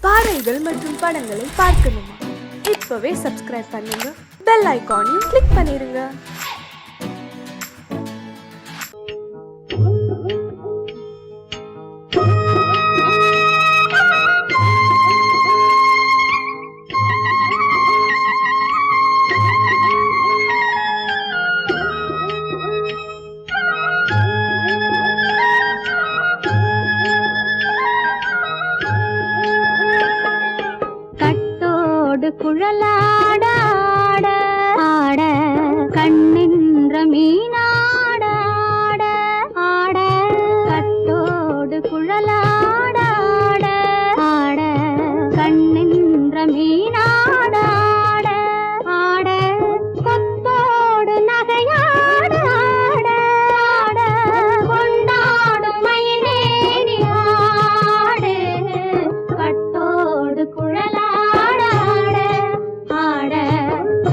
பாடல்கள் மற்றும் படங்களை பார்க்கணுமா? இப்பவே சப்ஸ்கிரைப் பண்ணுங்க, பெல் ஐகானையும் கிளிக் பண்ணிருங்க. குழலாட ஆட ஆட கண்ணின்ற மீனாட ஆட ஆட கட்டோடு குழலாட ஆட ஆட கண்ணின்ற மீனாட ஆட ஆட கொத்தோடு நகையாட ஆட ஆட கொண்டாடும் மயிலேறி ஆடு கட்டோடு குழலாட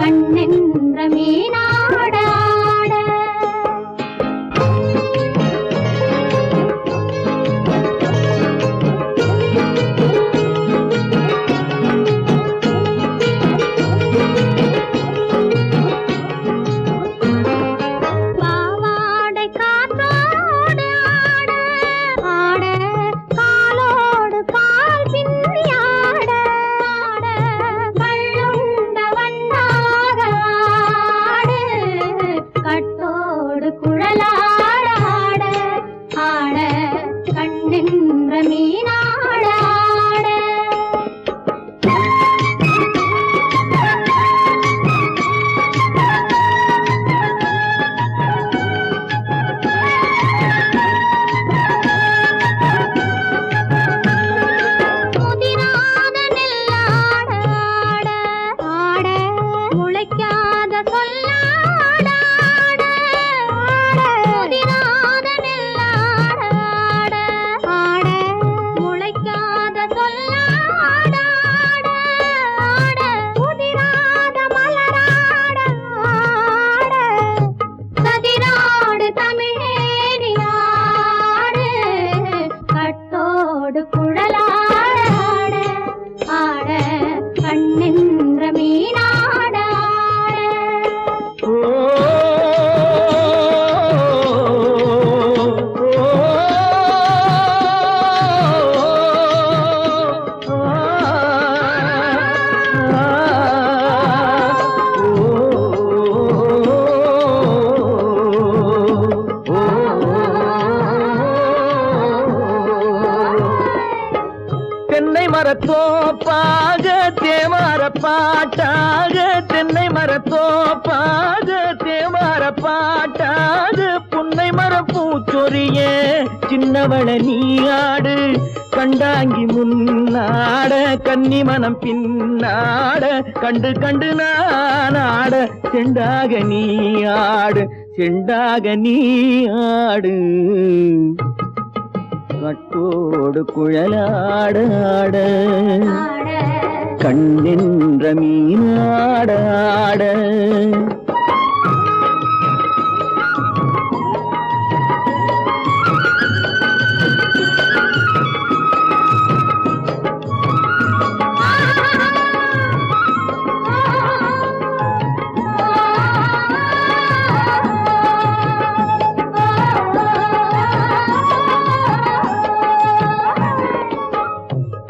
கண்ணென்ற மீனாட பாவாடை காத்தோடு ஆட ஆட காலோடு கால் பின்னி ஆட ஆட கள்ளுண்ட வண்ணாக ஆடு கட்டோடு குழலாட ஆட ஆட கண்ணென்ற மீனாட ஆட முதிராத நெல்லாட ஆட ஆட முளைக்காத சொல்லாட ஆட ஆட முதிராத நெல்லாட ஆட ஆட முளைக்காத சொல்லாட ஆட ஆட முதிராத மலராட ஆட கதிராடு தமிழேறி ஆடு கட்டோடு குழலாட ஆட கண்ணென்ற மீனாட தென்னை மரத்தோப்பாக தேமார பாட்டாக தென்னை மரத்தோப்பாக தேமார பாட்டாக புன்னை மரம் பூச்சொரிய சின்னவள நீயாடு கண்டாங்கி முன்னாட கன்னி மனம் பின்னாட கண்டு கண்டு நானாட செண்டாக நீயாடு செண்டாக நீயாடு கட்டோடு குழலாட ஆட கண்ணென்ற மீனாட ஆட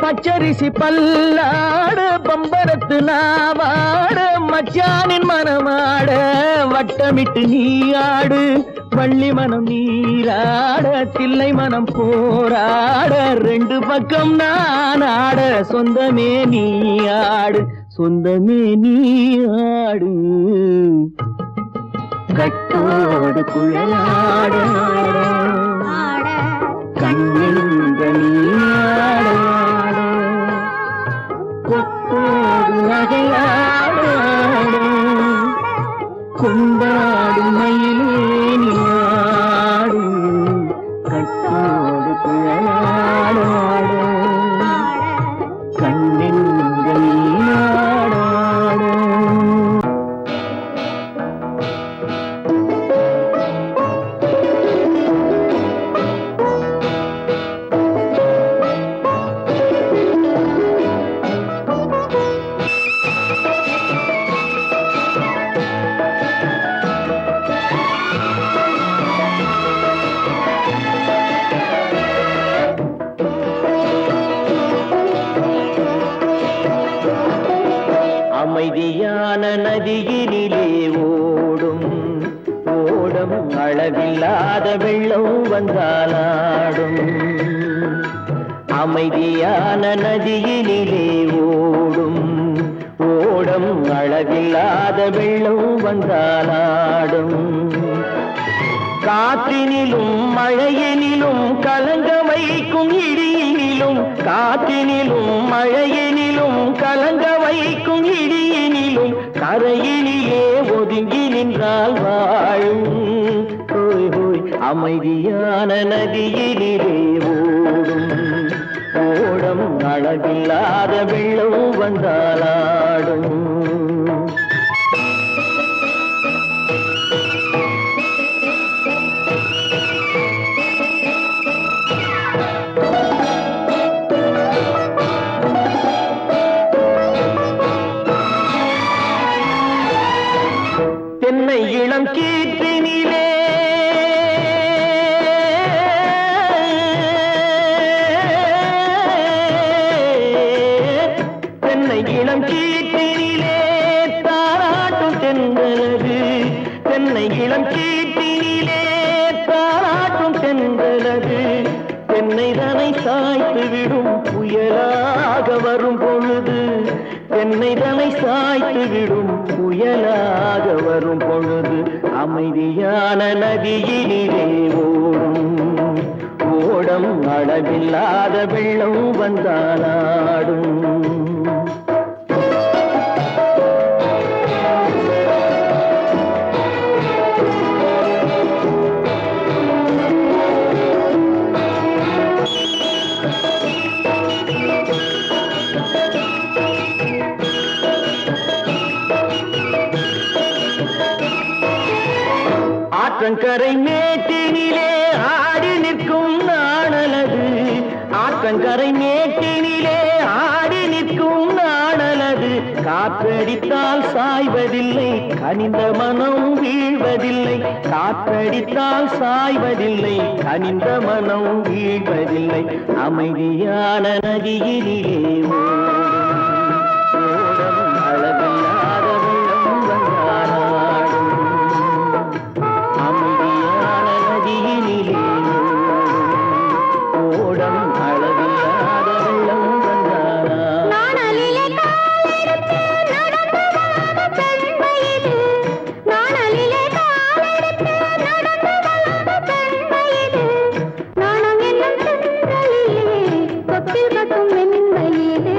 பச்சரிசி பல்லாட பம்பரத்து நாவாட மச்சானின் மனமாட வட்டமிட்டு நீயாடு வள்ளி மனம் நீராட தில்லை மனம் போராட ரெண்டு பக்கம் நான் ஆட சொந்தமே நீயாடு சொந்தமே நீயாடு கட்டோடு குழலாட கண்ணின்ற நீயாட கொத்தோடு நகையாட கொண்டாடு மயிலேனி ஆடு கட்டோடு குழலாட கண்ணென்ற நீயாட நதியினிலே ஓடும் ஓடம் அளவில்லாத வெள்ளம் வந்தாலாடும் அமைதியான நதியினிலே ஓடும் ஓடம் அளவில்லாத வெள்ளம் வந்தாலாடும் காற்றினிலும் மழையினிலும் கலங்க வைக்கும் இடியினிலும் காற்றினிலும் மழையினிலும் கலங்க வைக்கும் இடியினிலும் கரையினிலே ஒதுங்கி நின்றால் வாழும் ஹோய் ஹோய் அமைதியான நதியினிலே ஓடும் ஓடம் அளவில்லாத வெள்ளம் வந்தாலாடும் தென்னை இளம் கீற்றினிலே தென்னை இளம் கீற்றினிலே தாராட்டும் தென்றலது தென்னை இளம் கீற்றினிலே தாராட்டும் தென்றலது தென்னைதனை சாய்த்து விடும் புயலாக வரும் பொழுது தென்னைதனை சாய்த்து விடும் புயலாக வரும் பொழுது அமைதியான நதியினிலே ஓடும் ஓடம் அளவில்லாத வெள்ளம் வந்தாலாடும் ஆற்றங்கரை மேட்டினிலே ஆடி நிற்கும் நாணலது ஆற்றங்கரை மேட்டினிலே ஆடி நிற்கும் நாணலது காற்றடித்தால் சாய்வதில்லை கனிந்த மனம் வீழ்வதில்லை காற்றடித்தால் சாய்வதில்லை கனிந்த மனம் வீழ்வதில்லை அமைதியான நதியினிலே ஓடும் அளவில்லாத வெள்ளம் வந்தாலாடும் அமைதியான நதியினிலே ஓடம் அளவில்லாத வெள்ளம் வந்தாலாடும் நாணலிலே காலெடுத்து நடந்து வளர்ந்த பெண்மையிது நாணலிலே காலெடுத்து நடந்து வளர்ந்த பெண்மையிது நாணம் என்னும் சென்றலிலே தொட்டில் கட்டும் மென்மையிது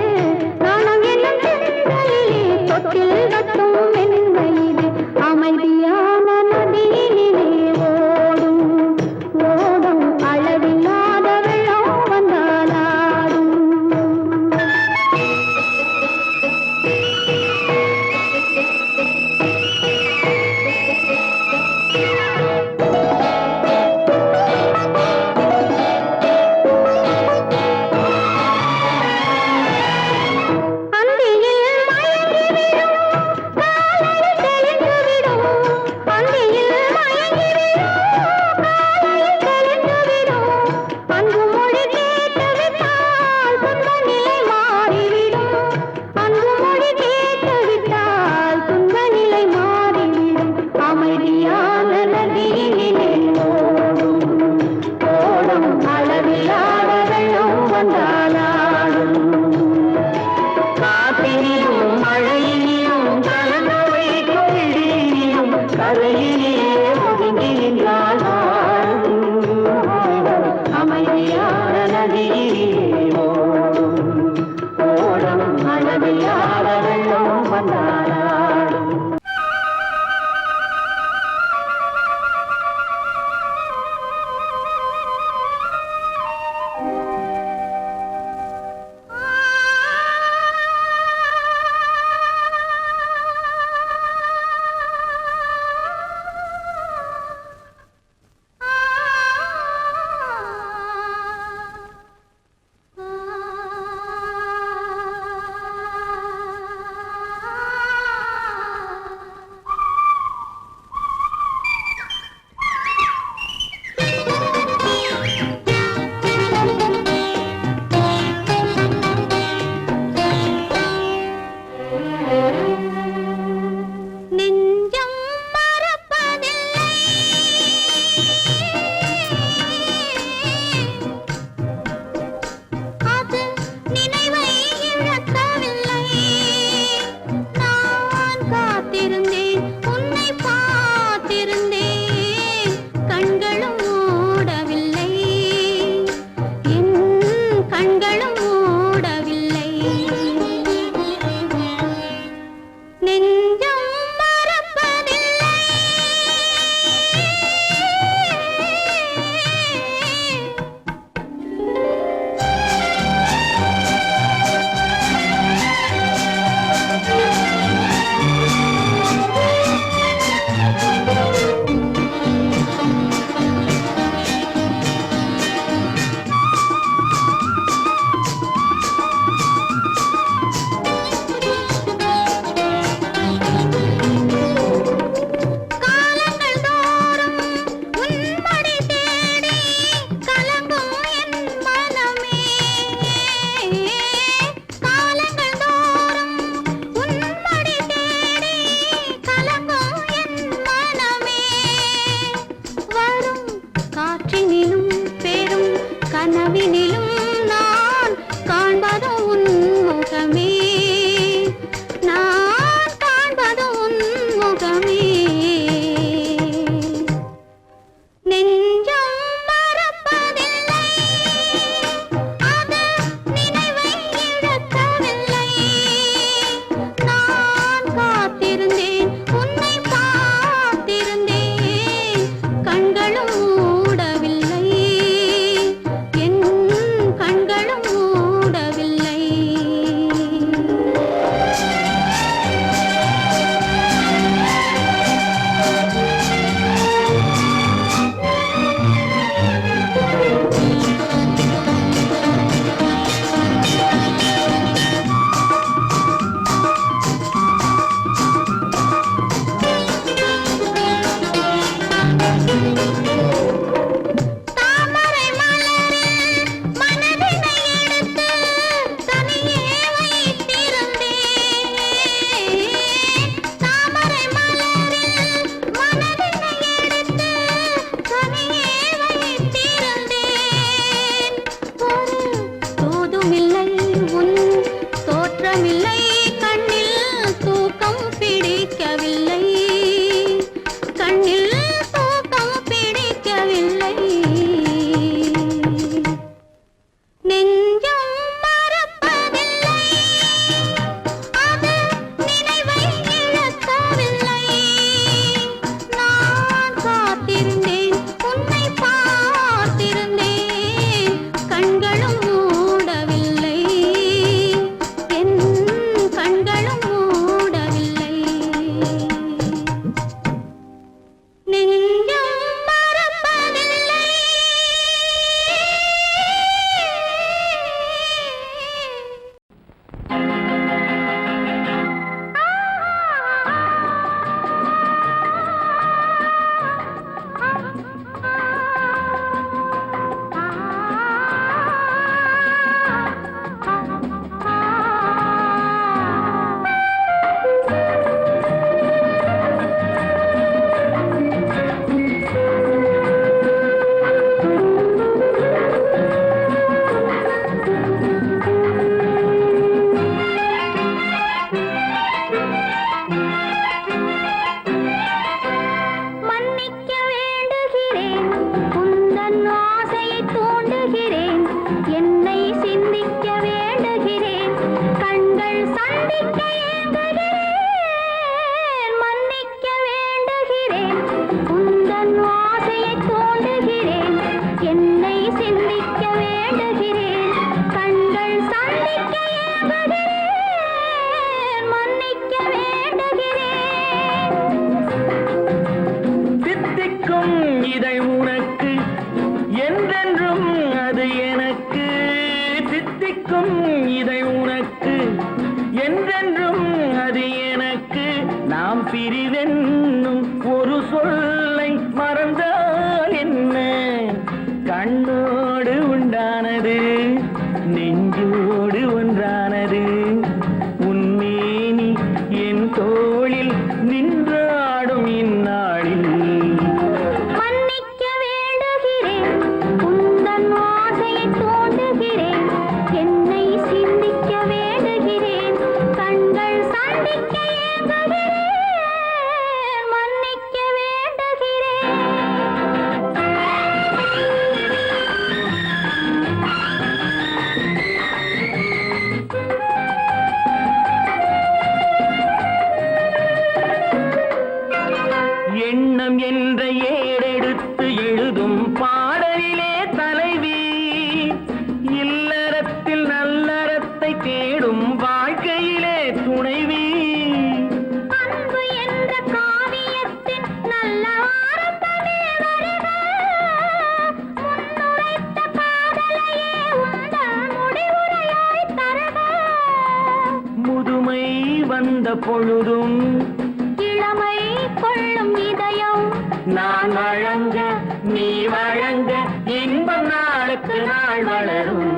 சந்திக்க ஏங்குகிறேன். மன்னிக்க வேண்டுகிறேன். உந்தன் ஆசையை தூண்டுகிறேன். என்னை சிந்திக்க வேண்டுகிறேன். கண்கள் சந்திக்க ஏங்குகிறேன். மன்னிக்க வேண்டுகிறேன். சித்திக்கும் இதை உனக்கு என்றென்றும் அது எனக்கு. சித்திக்கும் இதை உனக்கு என்றென்றும் அது எனக்கு. நாம் பிரிவென்னும் ஒரு சொல்லை மறந்தால் என்ன? கண்ணோடு உண்டானது நெஞ்சோடு ஒன்றானது. உன்மேனி என் தோளில் நின்றாடும் இந்நாளில். மன்னிக்க வேண்டுகிறேன். உந்தன் ஆசையை தூண்டுகிறேன். என்னை சிந்திக்க வேண்டுகிறேன். கண்கள் சந்திக்க ஏங்குகிறேன். மன்னிக்க வேண்டுகிறேன். எண்ணம் என்ற ஏடெடுத்து எழுதும் பாடலிலே தலைவி. இல்லறத்தில் நல்லறத்தை தேடும் வாழ்க்கையிலே துணைவி. அன்பு என்ற காவியத்தின் நல்ல வார்த்தையே வருக. முன்னுரைத்த காதலையே உந்தன் முடிவுரையாய் தருக. முதுமை வந்த பொழுதும் இளமை கொள்ளும் இதயம் நான் வழங்க நீ வழங்க இன்பம் நாளுக்கு நாள் வளரும்.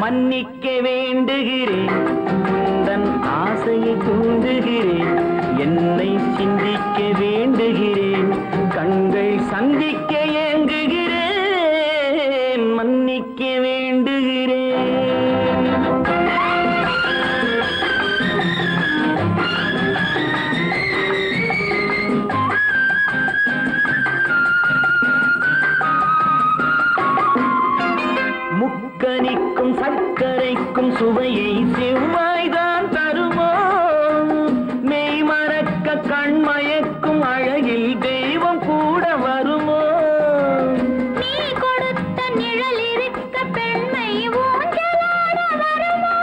மன்னிக்க வேண்டுகிறேன். உந்தன் ஆசையை தூண்டுகிறேன். என்னை சிந்திக்க வேண்டுகிறேன். கண்கள் சந்திக்க ஏங்குகிறேன். மன்னிக்க வேண்டுகிறேன். முக்கனிக்கும் சர்க்கரைக்கும் சுவையை செவ்வாய்தான் தருமோ? மெய் மறக்க கண்மயக்கும் அழகில் தெய்வம் கூட வருமோ? நீ கொடுத்த நிழல் இருக்க பெண்மை ஊஞ்சலாட வருமோ?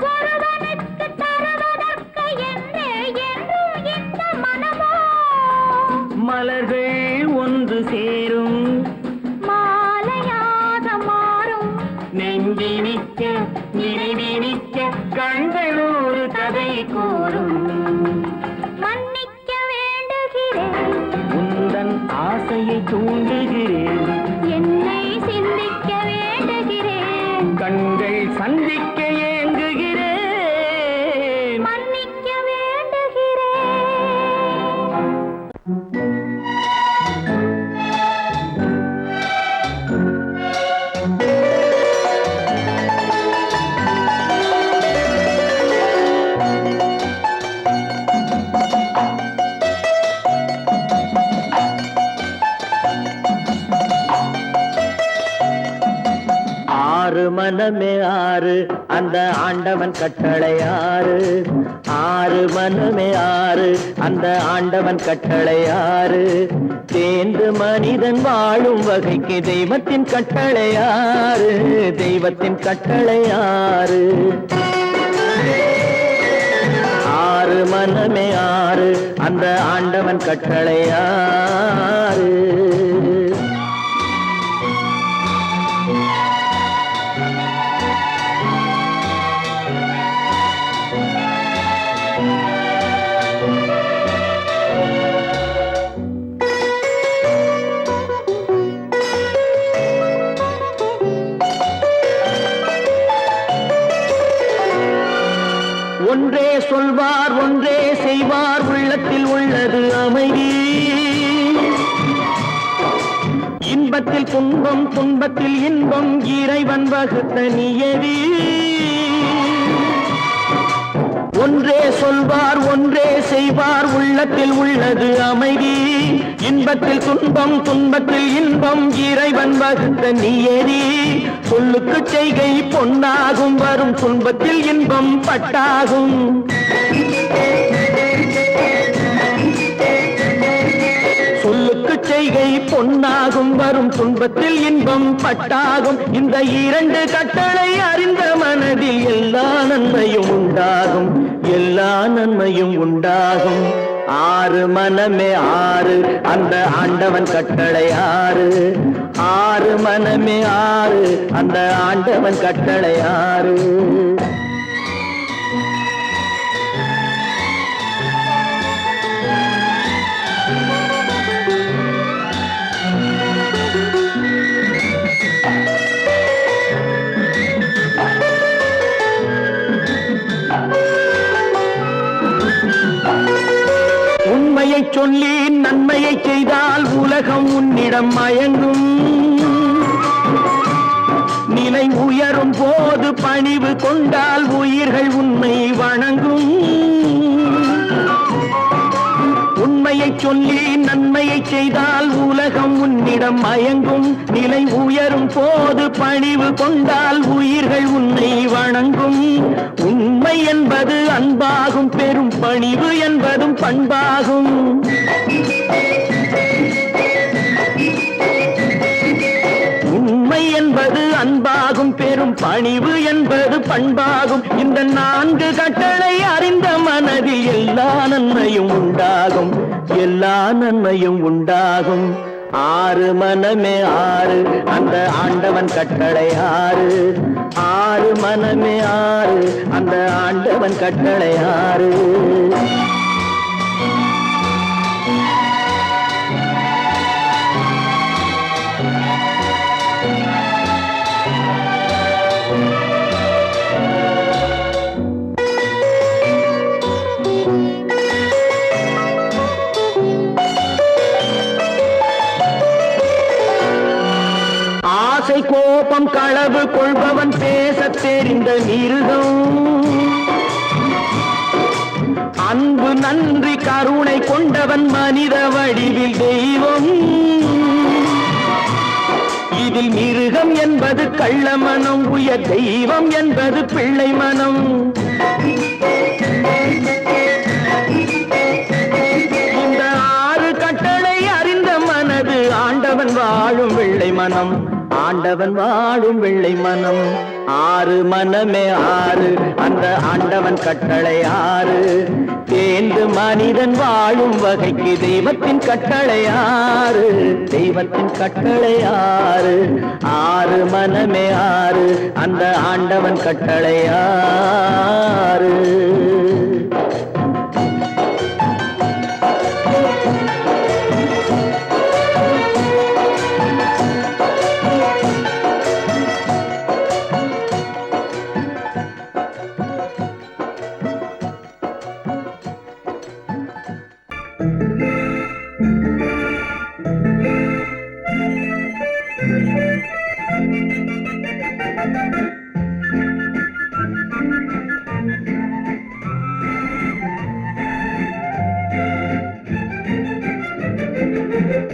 ஒருவனுக்கு தருவதற்கு என்னே என்றும் இந்த மனமோ? மலர்கள் ஒன்று சேரும் மாலையாக மாறும் நெஞ்சினிக்க நிறைவினிக்க கண்கள் ஒரு கதை கூறும். மன்னிக்க வேண்டுகிறேன். உந்தன் ஆசையை தூண்டுகிறேன். என்னை சிந்திக்க வேண்டுகிறேன். கண்கள் சந்திக்க ஏங்குகிறேன். மன்னிக்க வேண்டுகிறேன். ஆறு மனமே ஆறு அந்த ஆண்டவன் கட்டளை ஆறு. ஆறு மனமே ஆறு அந்த ஆண்டவன் கட்டளை ஆறு. தேர்ந்து மனிதன் வாழும் வகைக்கு தெய்வத்தின் கட்டளை ஆறு. தெய்வத்தின் கட்டளை ஆறு. ஆறு மனமே ஆறு அந்த ஆண்டவன் கட்டளை ஆறு. ஒன்றே சொல்வார் ஒன்றே செய்வார் உள்ளத்தில் உள்ளது அமைதி. இன்பத்தில் துன்பம் துன்பத்தில் இன்பம் இறைவன் வகுத்த நியதி. ஒன்றே சொல்வார் ஒன்றே செய்வார் உள்ளத்தில் உள்ளது அமைதி. இன்பத்தில் துன்பம் துன்பத்தில் இன்பம் இறைவன் வகுத்த நியதி சொல்லுக்கு செய்கை பொன்னாகும் வரும் துன்பத்தில் இன்பம் பட்டாகும் சொல்லுக்கு செய்கை பொன்னாகும் வரும் துன்பத்தில் இன்பம் பட்டாகும் இந்த இரண்டு கட்டளை அறிந்த மனதில் எல்லா நன்மையும் உண்டாகும் எல்லா நன்மையும் உண்டாகும் ஆறு மனமே ஆறு அந்த ஆண்டவன் கட்டளை ஆறு ஆறு மனமே ஆறு அந்த ஆண்டவன் கட்டளை ஆறு உண்மையை சொல்லி நன்மையை செய்தால் உலகம் உன்னிடம் மயங்கும் நிலை உயரும் போது பணிவு கொண்டால் உயிர்கள் உன்னை வணங்கும் உண்மையை சொல்லி நன்மையை செய்தால் உலகம் உன்னிடம் மயங்கும் நிலை உயரும் போது பணிவு கொண்டால் உயிர்கள் உன்னை வணங்கும் உண்மை என்பது அன்பாகும் பெரும் பணிவு என்பதும் பண்பாகும் உண்மை என்பது அன்பாகும் பெரும் பணிவு என்பது பண்பாகும் இந்த நான்கு கட்டளை அறிந்த மனதில் எல்லா நன்மையும் உண்டாகும் எல்லா நன்மையும் உண்டாகும் ஆறு மனமே ஆறு அந்த ஆண்டவன் கட்டளை ஆறு ஆறு மனமே ஆறு அந்த ஆண்டவன் கட்டளை ஆறு ஆசை கோபம் களவு கொள்பவன் பேசத் தெரிந்த மிருகம் அன்பு நன்றி கருணை கொண்டவன் மனித வடிவில் தெய்வம் இதில் மிருகம் என்பது கள்ள மனம் உயர் தெய்வம் என்பது பிள்ளை மனம் இந்த ஆறு கட்டளை அறிந்த மனது ஆண்டவன் வாழும் வெள்ளை மனம் ஆண்டவன் வாழும் வெள்ளை மனம் ஆறு மனமே ஆறு அந்த ஆண்டவன் கட்டளை ஆறு தேர்ந்து மனிதன் வாழும் வகைக்கு தெய்வத்தின் கட்டளை ஆறு தெய்வத்தின் கட்டளை ஆறு ஆறு மனமே ஆறு அந்த ஆண்டவன் கட்டளை ஆறு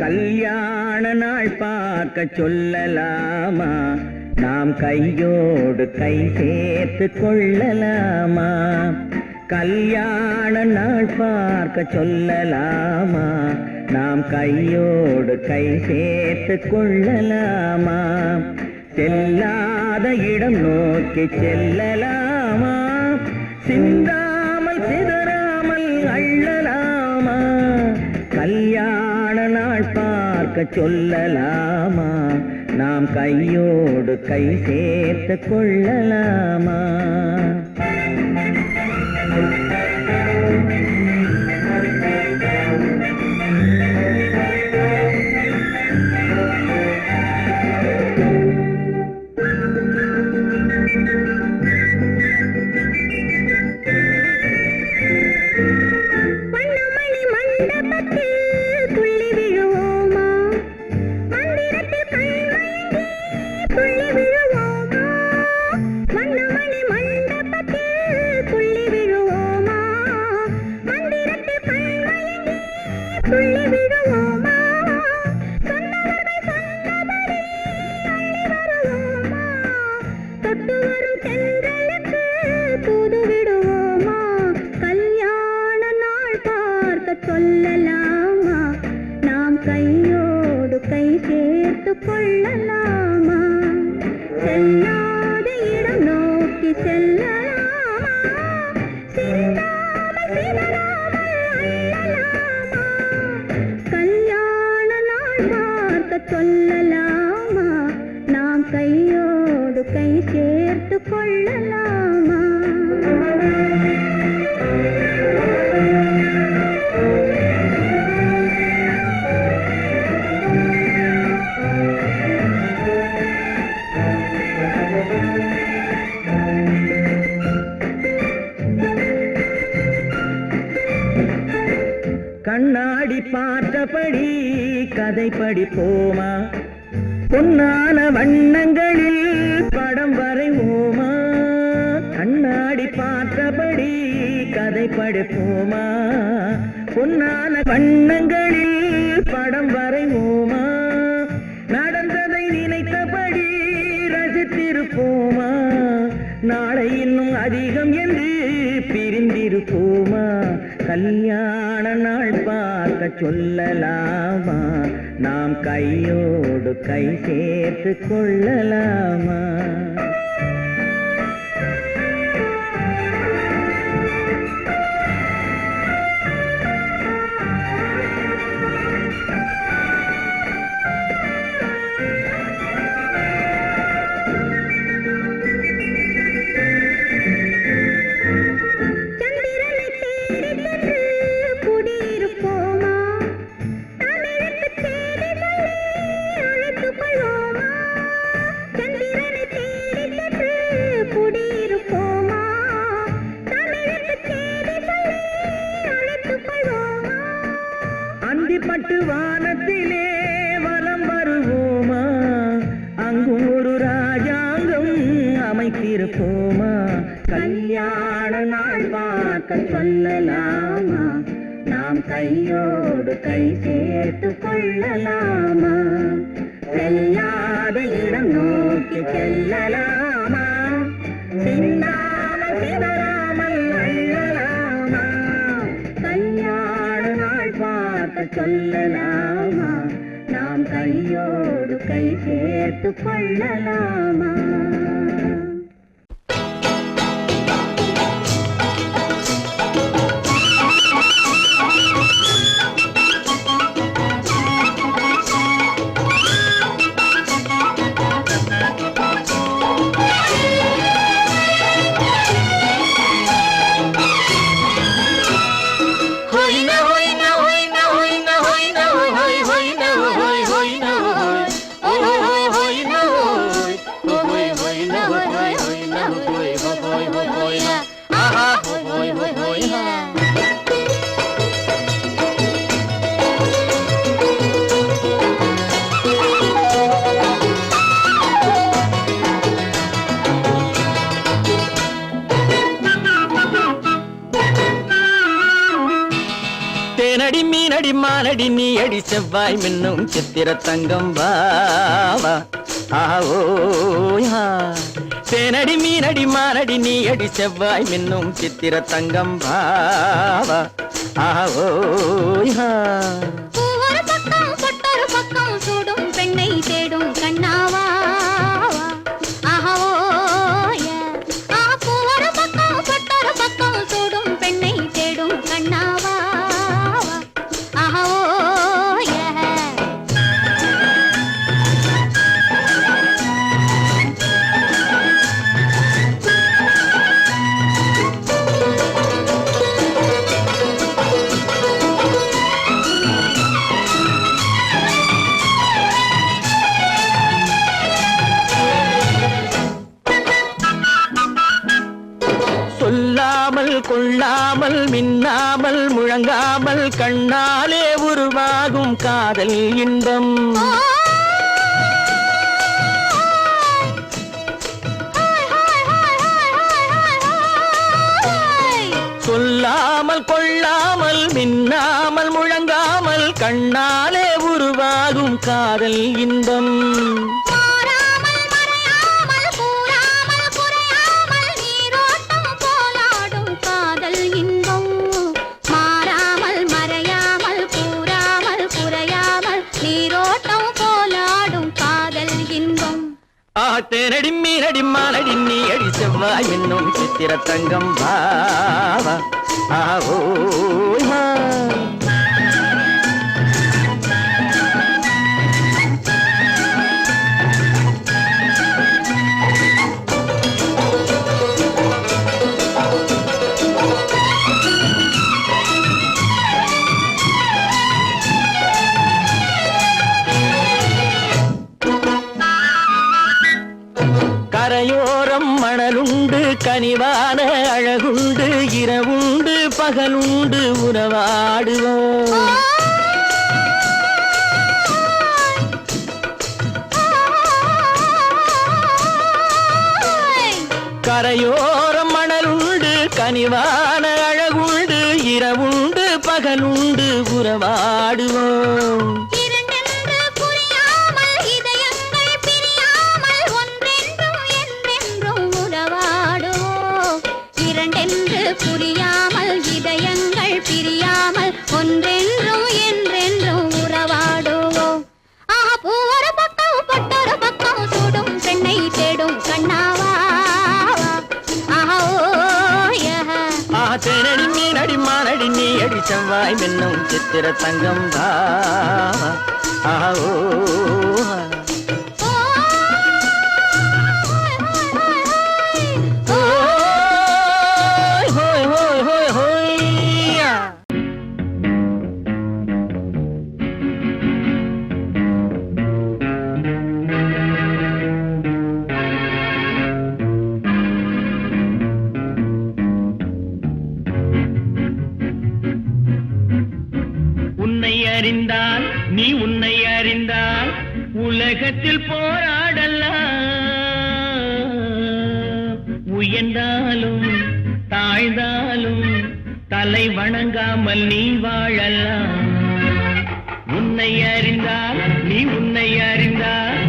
கல்யாண நாள் பார்க்க சொல்லலாமா நாம் கையோடு கை சேர்த்து கொள்ளலாமா கல்யாண நாள் பார்க்க சொல்லலாமா நாம் கையோடு கை சேர்த்து கொள்ளலாமா செல்லாத இடம் நோக்கி செல்லலாமா சிந்தாமல் சிதறாமல் அள்ளலாமா கல்யாண நாள் பார்க்க சொல்லலாமா நாம் கையோடு கை சேர்த்து கொள்ளலாமா மண்டபத்தில் கண்ணாடி பார்த்தபடி கதை படிப்போமா பொன்னான வண்ணங்களில் படம் வரைவோமா கண்ணாடி பார்த்தபடி கதை படிப்போமா பொன்னான வண்ணங்களில் படம் வரைவோமா நடந்ததை நினைத்தபடி ரசித்திருப்போமா நாளை இன்னும் அதிகம் என்று பிரிந்திருப்போமா கல்யாண நாள் பார்க்க சொல்லலாமா நாம் கையோடு கை சேர்த்து கொள்ளலாமா பட்டு வானத்திலே வலம் வருவோமா அங்கும் ஒரு ராஜாங்கம் அமைத்திருப்போமா கல்யாண நாள் பார்க்க சொல்லலாமா நாம் கையோடு கை சேர்த்து கொள்ளலாமா செல்லாத இடம் நோக்கி செல்லலாமா சின்னாமல் சிதறாமல் அள்ளலாமா கல்யாண நாள் பார்க்க சொல்லலாமா நாம் கையோடு கை சேர்த்து கொள்ளலாமா தேனடி மீனடி மானடி நீ அடி செவ்வாய் மின்னும் சித்திர தங்கம் வாவா ஆவோயா தேனடி மீனடி மானடி நீ அடி செவ்வாய் மின்னும் சித்திர தங்கம் வாவா ஆவோயா ஒரு பக்கம் பொட்டொரு பக்கம் சூடும் பெண்ணை தேடும் கண்ணாவா ஒரு பக்கம் பொட்டொரு பக்கம் சூடும் பெண்ணை தேடும் கண்ணாவா சொல்லாமல் கொள்ளாமல் மின்னாமல் முழங்காமல் கண்ணாலே உருவாகும் காதல் இன்பம் சொல்லாமல் கொள்ளாமல் மின்னாமல் முழங்காமல் கண்ணாலே உருவாகும் காதல் இன்பம் தேனடி மீனடி மானடி நீ அடி செவ்வாய் என்னும் சித்திர தங்கம் வாவா ஆவோயா கரையோரம் மணலுண்டு கனிவான அழகுண்டு இரவுண்டு பகலுண்டு உறவாடுவோம் கரையோரம் மணலுண்டு கனிவான அழகுண்டு இரவுண்டு பகலுண்டு உறவாடுவோம் இரண்டென்று புரியாமல் இதயங்கள் பிரியாமல் ஒன்றென்றும் என்றென்றும் உறவாடுவோம் இரண்டென்று புரியாமல் இதயங்கள் பிரியாமல் ஒன்றென்றும் என்றென்றும் உறவாடுவோம் பூ ஒரு பக்கம் பொட்டொரு பக்கம் சூடும் பெண்ணை தேடும் கண்ணாவா தேனடி மீனடி மானடி நீ அடி செவ்வாய் மின்னும் சித்திர தங்கம் வா ஆஹோ அறிந்தால் நீ உன்னை அறிந்தால் உலகத்தில் போராடலாம் உயர்ந்தாலும் தாழ்ந்தாலும் தலை வணங்காமல் நீ வாழலாம் உன்னை அறிந்தால் நீ உன்னை அறிந்தால்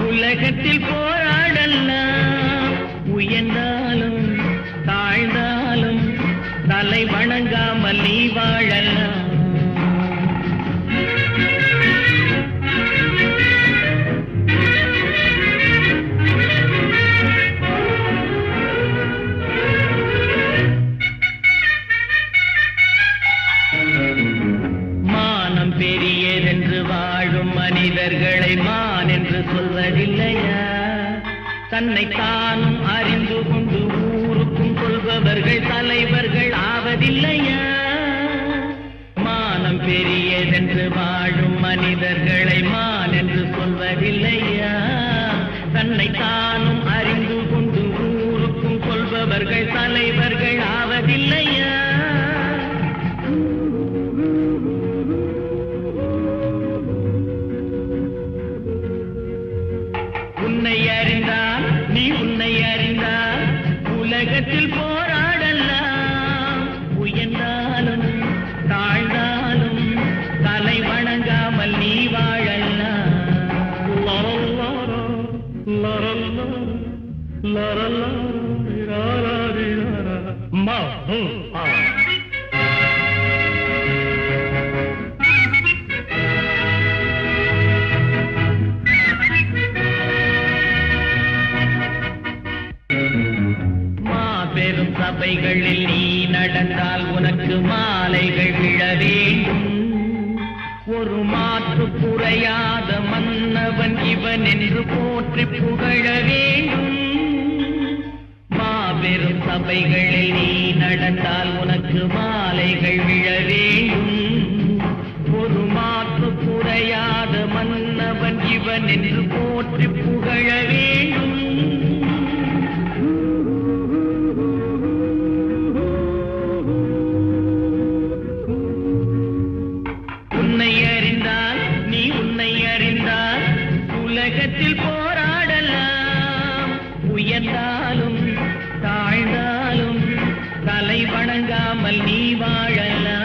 உலகத்தில் போராடலாம் உயர்ந்தாலும் தாழ்ந்தாலும் தலை வணங்காமல் நீ வாழலாம் மனிதர்களை மான் என்று சொல்வதில்லையா தன்னை தானும் அறிந்து கொண்டு ஊருக்கும் சொல்பவர்கள் தலைவர்கள் ஆவதில்லையா மானம் பெரியதென்று வாழும் மனிதர்களை மான் என்று சொல்வதில்லையா தன்னை தானும் அறிந்து கொண்டு ஊருக்கும் சொல்பவர்கள் தலைவர்கள் ஆவதில்லையா உன்னை அறிந்தால் நீ உன்னை அறிந்தால் உலகத்தில் போராடலாம் உயர்ந்தாலும் தாழ்ந்தாலும் தலை வணங்காமல் நீ வாழலாம் பெரும் சபைகளில் நீ நடந்தால் உனக்கு மாலைகள் விழ வேண்டும் ஒரு மாற்று குறையாத மன்னவன் இவன் என்று போற்றி புகழ வேண்டும் மாபெரும் சபைகளில் நீ நடந்தால் உனக்கு மாலைகள் விழ வேண்டும் ஒரு மாற்று குறையாத மன்னவன் இவன் என்று போற்றி புகழ வேண்டும் உன்னை அறிந்தால் நீ உன்னை அறிந்தால் உலகத்தில் போராடலாம் உயர்ந்தாலும் தாழ்ந்தாலும் தலை வணங்காமல் நீ வாழலாம்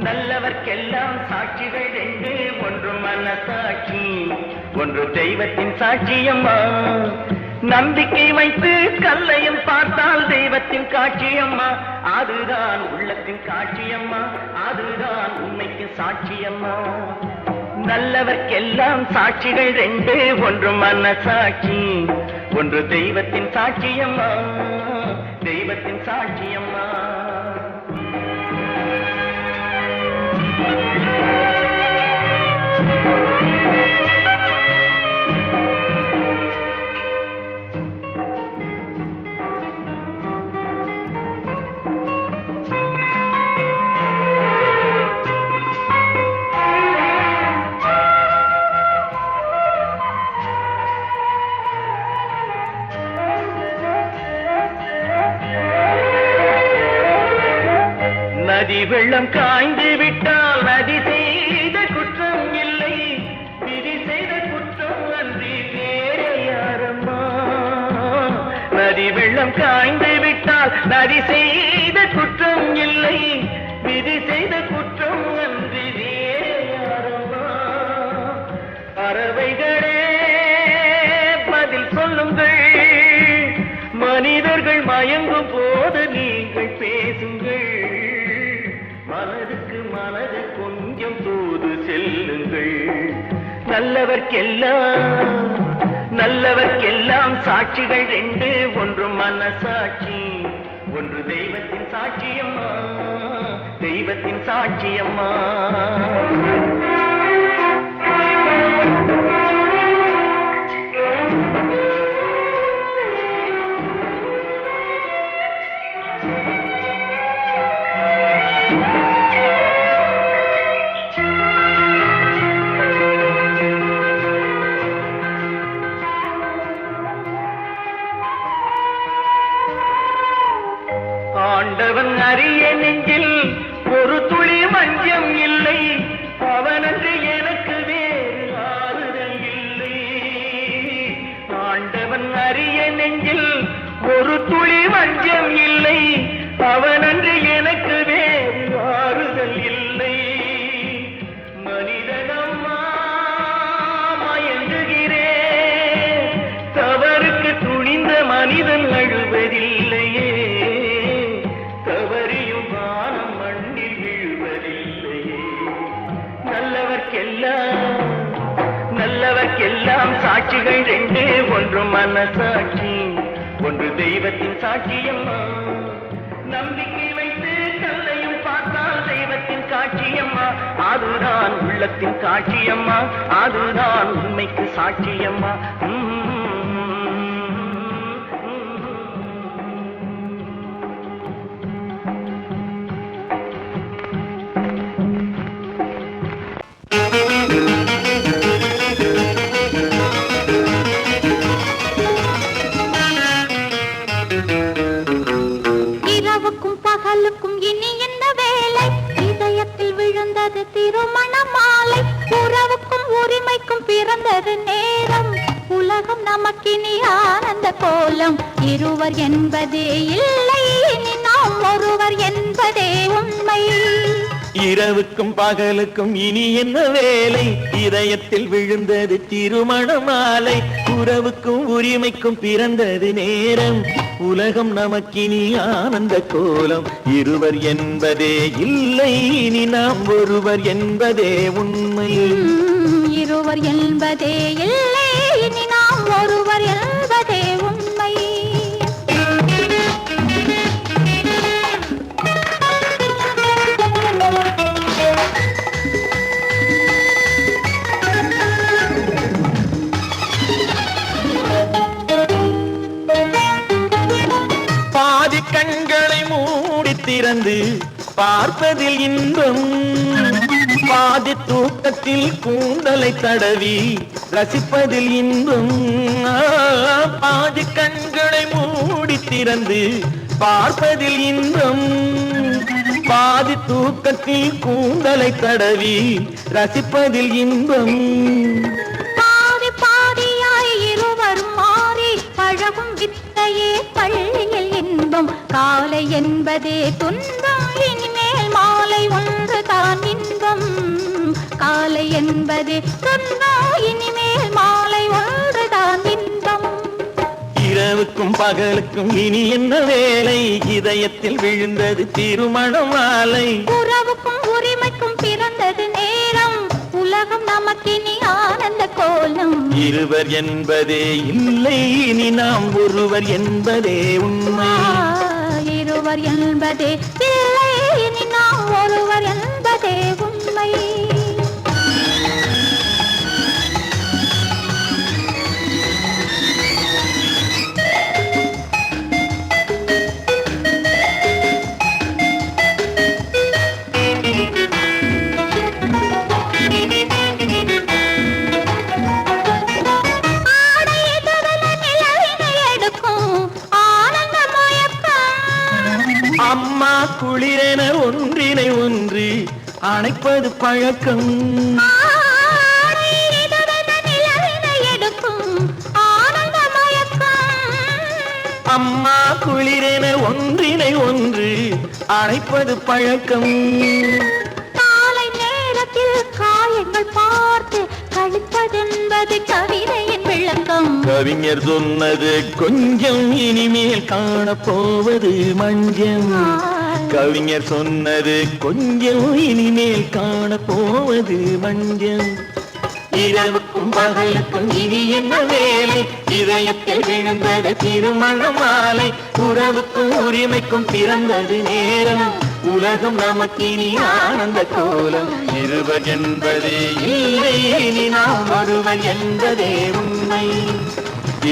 நல்லவர்க்கெல்லாம் சாட்சிகள் ரெண்டு ஒன்று மனசாட்சி ஒன்று தெய்வத்தின் சாட்சியம்மா நம்பிக்கை வைத்து கல்லையும் பார்த்தால் தெய்வத்தின் காட்சியம்மா, அதுதான் உள்ளத்தின் காட்சியம்மா, அதுதான் உண்மைக்கு சாட்சியம்மா. நல்லவர்க்கெல்லாம் சாட்சிகள் ரெண்டு, ஒன்று மனசாட்சி, ஒன்று தெய்வத்தின் சாட்சியம்மா, தெய்வத்தின் சாட்சியம்மா. நதி வெள்ளம் காய்ந்து விட்டால் நதி செய்த குற்றம் இல்லை, விதி செய்த குற்றம் அன்றி வேறு யாரம்மா. நதி வெள்ளம் காய்ந்து விட்டால் நதி செய்த குற்றம் இல்லை, விதி செய்த குற்றம் அன்றி வேறு யாரம்மா. பறவைகளே பதில் சொல்லுங்கள், மனிதர்கள் மயங்கும் போது நீங்கள் பேசுங்கள், மனதுக்கு மனது கொஞ்சம் தூது செல்லுங்கள். நல்லவர்க்கெல்லாம் சாட்சிகள் ரெண்டு, ஒன்று மனசாட்சி, ஒன்று தெய்வத்தின் சாட்சியம்மா, தெய்வத்தின் சாட்சியம்மா. ஆண்டவன் அறிய நெஞ்சில் ஒரு துளி வஞ்சம் இல்லை, அவனன்று எனக்கு வேறு ஆறுதல் இல்லை. ஆண்டவன் அறிய நெஞ்சில் ஒரு துளி வஞ்சம் இல்லை, அவனன்று எனக்கு வேறு ஆறுதல் இல்லை. மனிதனம்மா மயங்குகிறேன், தவறுக்கு துணிந்த மனிதன் அழுவதில்லையே, நல்லவர்க்கெல்லாம் சாட்சிகள் ரெண்டு, ஒன்று மனசாட்சி, ஒன்று தெய்வத்தின் சாட்சியம்மா. நம்பிக்கை வைத்து கல்லையும் பார்த்தால் தெய்வத்தின் காட்சியம்மா, அதுதான் உள்ளத்தின் காட்சியம்மா, அதுதான் உண்மைக்கு சாட்சியம்மா. பகலுக்கும் இனி என்ன வேலை, இதயத்தில் விழுந்தது திருமண மாலை, உறவுக்கும் உரிமைக்கும் பிறந்தது நேரம், உலகம் நமக்கினி ஆனந்த கோலம், இருவர் என்பதே இல்லை இனி நாம் ஒருவர் என்பதே உண்மை. இரவுக்கும் பகலுக்கும் இனி என்ன வேலை, இதயத்தில் விழுந்தது திருமண மாலை, உறவுக்கும் உரிமைக்கும் பிறந்தது நேரம், உலகம் நமக்கினி ஆனந்த கோலம், இருவர் என்பதே இல்லை இனி நாம் ஒருவர் என்பதே உண்மை. இருவர் என்பதே இல்லை இனி நாம் ஒருவர் என்பதே உண்மை. கண்களை மூடி திறந்து பார்ப்பதில் இன்பம், பாதி தூக்கத்தில் கூந்தலை தடவி ரசிப்பதில் இன்பம். பாதி கண்களை மூடி திறந்து பார்ப்பதில் இன்பம், பாதி தூக்கத்தில் கூந்தலை தடவி ரசிப்பதில் இன்பம். பாதி பாதியாய் இருவர் மாறி பழகும் வித்தையே பள்ளியில் இன்பம், காலை என்பதே துன்பம் இனிமேல் மாலை ஒன்று தான் இன்பம், காலை என்பதே துன்பம் இனிமேல் மாலை ஒன்று தான் இன்பம். இரவுக்கும் பகலுக்கும் இனி என்ன வேலை இதயத்தில் விழுந்தது திருமண மாலை உறவுக்கும் உரிமைக்கும் பிறந்தது நேரம் உலகம் நமக்கினி ஆனந்த கோலம் இருவர் என்பதே இல்லை இனி நாம் ஒருவர் என்பதே உண்மை இருவர் என்பதே இல்லை இனி நாம் ஒருவர் என்பதே உண்மை அம்மா குளிரென ஒன்றினை ஒன்று அணைப்பது பழக்கம் அம்மா குளிரென ஒன்றினை ஒன்று அணைப்பது பழக்கம் காலை நேரத்தில் காயங்கள் பார்த்து கழிப்பதென்பது கவிதையின் விளக்கம் கவிஞர் சொன்னது கொஞ்சம் இனிமேல் காணப்போவது மஞ்சம் கவிஞர் சொன்னது கொஞ்சம் இனிமேல் காணப்போவது மஞ்சம் இரவுக்கும் பகலுக்கும் இனி என்ன வேலை இதயத்தில் விழுந்தது திருமண மாலை உறவுக்கும் உரிமைக்கும் பிறந்தது நேரம் உலகம் நமக்கினி ஆனந்த கோலம் இருவர் என்பதே இல்லை இனி நாம் ஒருவர் என்பதே உண்மை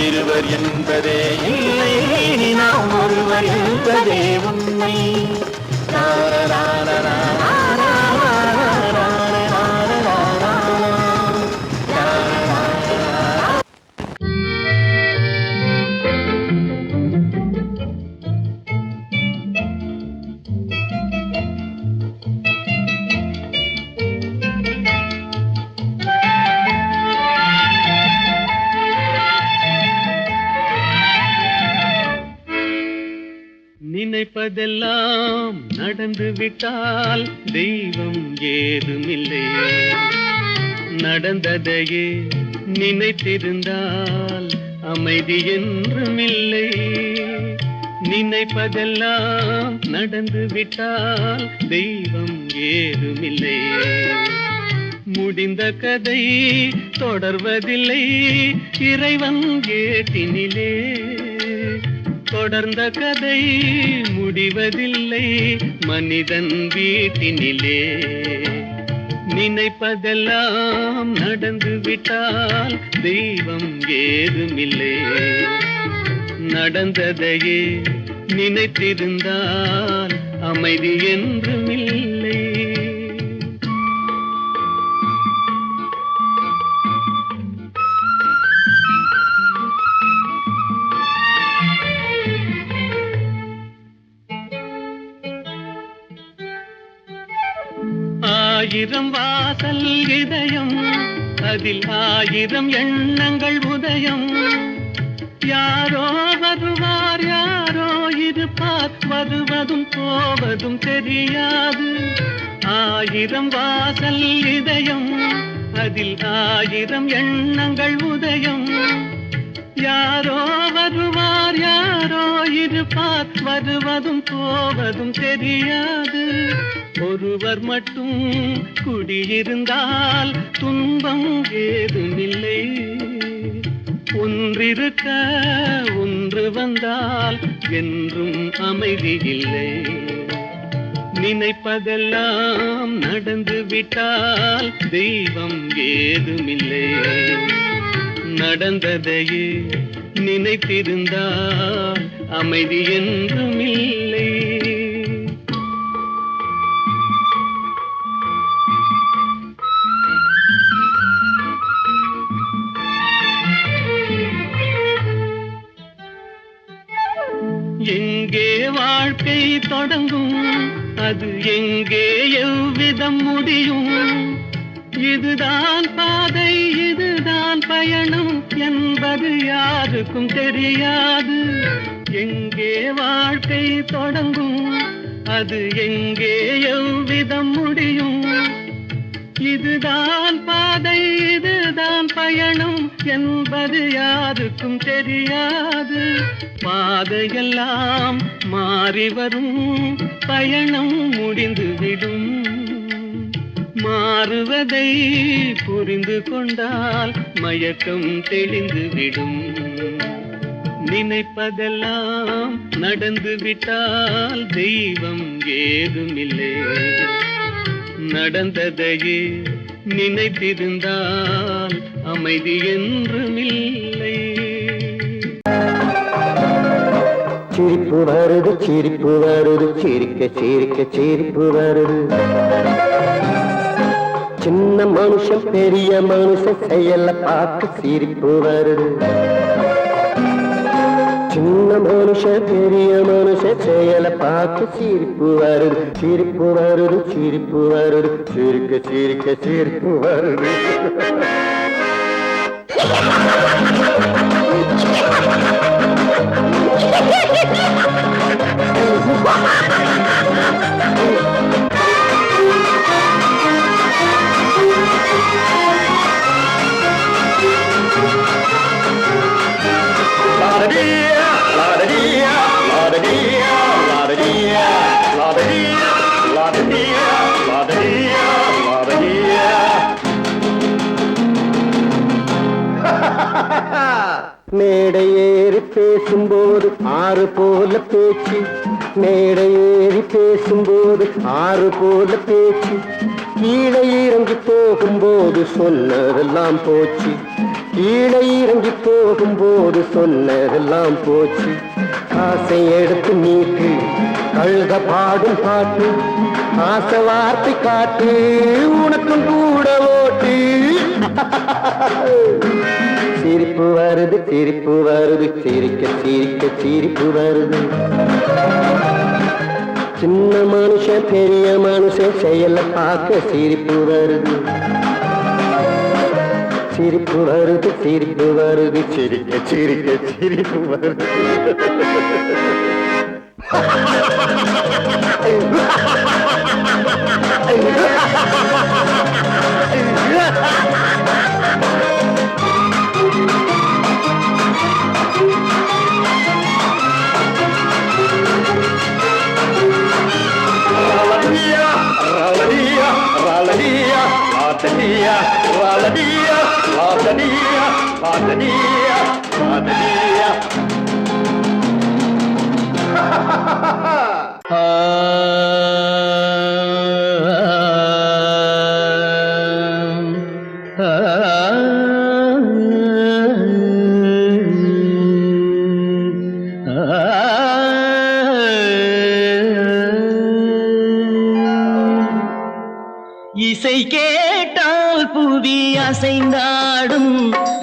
இருவர் என்பதே இல்லை இனி நாம் ஒருவர் என்பதே உண்மை நினைப்பதெல்லாம் நடந்து விட்டால் தெய்வம் ஏதுமில்லை நடந்ததையே நினைத்திருந்தால் அமைதி என்றுமில்லை நினைப்பதெல்லாம் நடந்து விட்டால் தெய்வம் ஏதுமில்லை முடிந்த கதை தொடர்வதில்லை இறைவன் ஏட்டினிலே தொடர்ந்த கதை முடிவதில்லை மனிதன் வீட்டினிலே நினைப்பதெல்லாம் நடந்து விட்டால் தெய்வம் ஏதுமில்லை நடந்ததையே நினைத்திருந்தால் அமைதி என்றுமில்லை ஆயிரம் வாசல் இதயம் அதில் ஆயிரம் எண்ணங்கள் உதயம் யாரோ வருவார் யாரோ இருப்பார் வருவதும் போவதும் தெரியாது ஆயிரம் வாசல் இதயம் அதில் ஆயிரம் எண்ணங்கள் உதயம் யாரோ வருவார் யாரோ இருப்பார் வருவதும் போவதும் தெரியாது ஒருவர் மட்டும் குடியிருந்தால் துன்பம் ஏதுமில்லை ஒன்றிருக்க ஒன்று வந்தால் என்றும் அமைதி இல்லை நினைப்பதெல்லாம் நடந்து விட்டால் தெய்வம் ஏதுமில்லை நடந்ததையே நினைத்திருந்தால் அமைதி என்றுமில்லை எங்கே வாழ்க்கை தொடங்கும் அது எங்கே எவ்விதம் முடியும் இதுதான் பாதை இதுதான் பயணம் என்பது யாருக்கும் தெரியாது எங்கே வாழ்க்கை தொடங்கும் அது எங்கே எவ்விதம் முடியும் இதுதான் பாதை இதுதான் பயணம் என்பது யாருக்கும் தெரியாது. பாதையெல்லாம் மாறி வரும், பயணம் முடிந்துவிடும். மாறுவதை புரிந்து கொண்டால் மயக்கம் தெளிந்துவிடும். நினைப்பதெல்லாம் நடந்து விட்டால் தெய்வம் ஏதுமில்லை. நடந்ததையே நினைத்திருந்தால் அமைதி என்றுமில்லை. சிரிப்பு வருது சிரிப்பு வருது, சிரிக்க சிரிக்க சிரிப்பு வருது. சின்ன மனுஷன் பெரிய மனுஷன் செயல பார்த்து சிரிப்பு வருது. சின்ன மனுஷன் பெரிய மனுஷன் செயல பார்த்து சிரிப்பு வருது. சிரிப்பு வருது சிரிப்பு வருது, சிரிக்க சிரிக்க சிரிப்பு வருது. மேடை ஏறி பேசும்போது ஆறு போல பேச்சு, மேடை ஏறி பேசும்போது ஆறு போல பேச்சு. கீழே இறங்கி போகும்போது சொன்னதெல்லாம் போச்சு, கீழே இறங்கி போகும்போது சொன்னதெல்லாம் போச்சு. காசை எடுத்து நீட்டு கழுத பாடும் பாட்டு, ஆசை வார்த்தை காட்டு உனக்கும் கூட ஓட்டு. சிரிப்பு வருது சிரிப்பு வருது, சிரிக்க சிரிக்க சிரிப்பு வருது. சின்ன மனுஷன் பெரிய மனுஷன் செயல பார்க்க சிரிப்பு வருது. சிரிப்பு வருது சிரிப்பு வருது, சிரிக்க சிரிக்க சிரிப்பு வருது. இசை கேட்டால் புவி அசைந்தாடும்,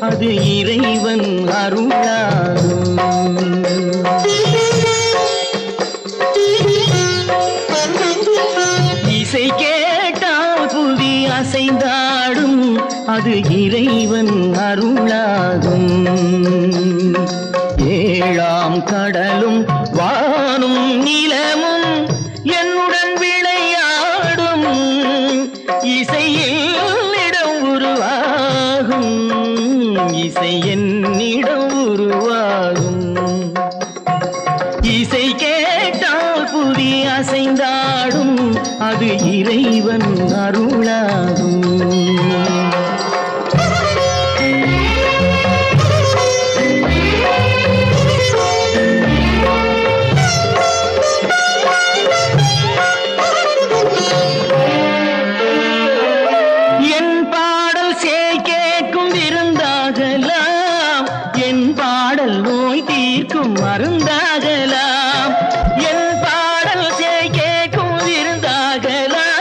அது இறைவன் அருளாடும். இசை கேட்டால் புவி அசைந்தாடும், அது இறைவன் அருளாகும். ஏழாம் கடலும் வானும் நிலமும் என்னுடன் விளையாடும், இசையில் இடம் உருவாகும், இசை என்னிடம் உருவாகும். இசை கேட்டால் புவி அசைந்தாடும், அது இறைவன் அருளாகும். மருந்தாகலாம் என் பாடல் கேட்கும் விருந்தாகலாம்,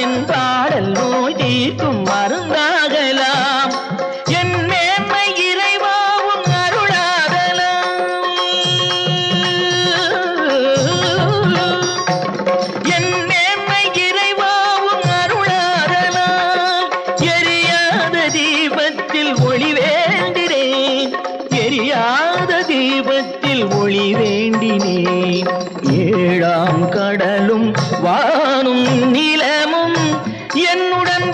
என் பாடல் நோய் தீர்க்கும் மருந்தாகலாம். என் மேன்மை இறைவாவும் அருளாகலாம், என் மேன்மை இறைவாவும் அருளாகலாம். எரியாத தீபத்தில் ஒளி வேண்டினேன், எரியாத தீபத்தில் ஒளி வேண்டினேன். ஏழாம் கடலும் வானும் நிலமும் என்னுடன்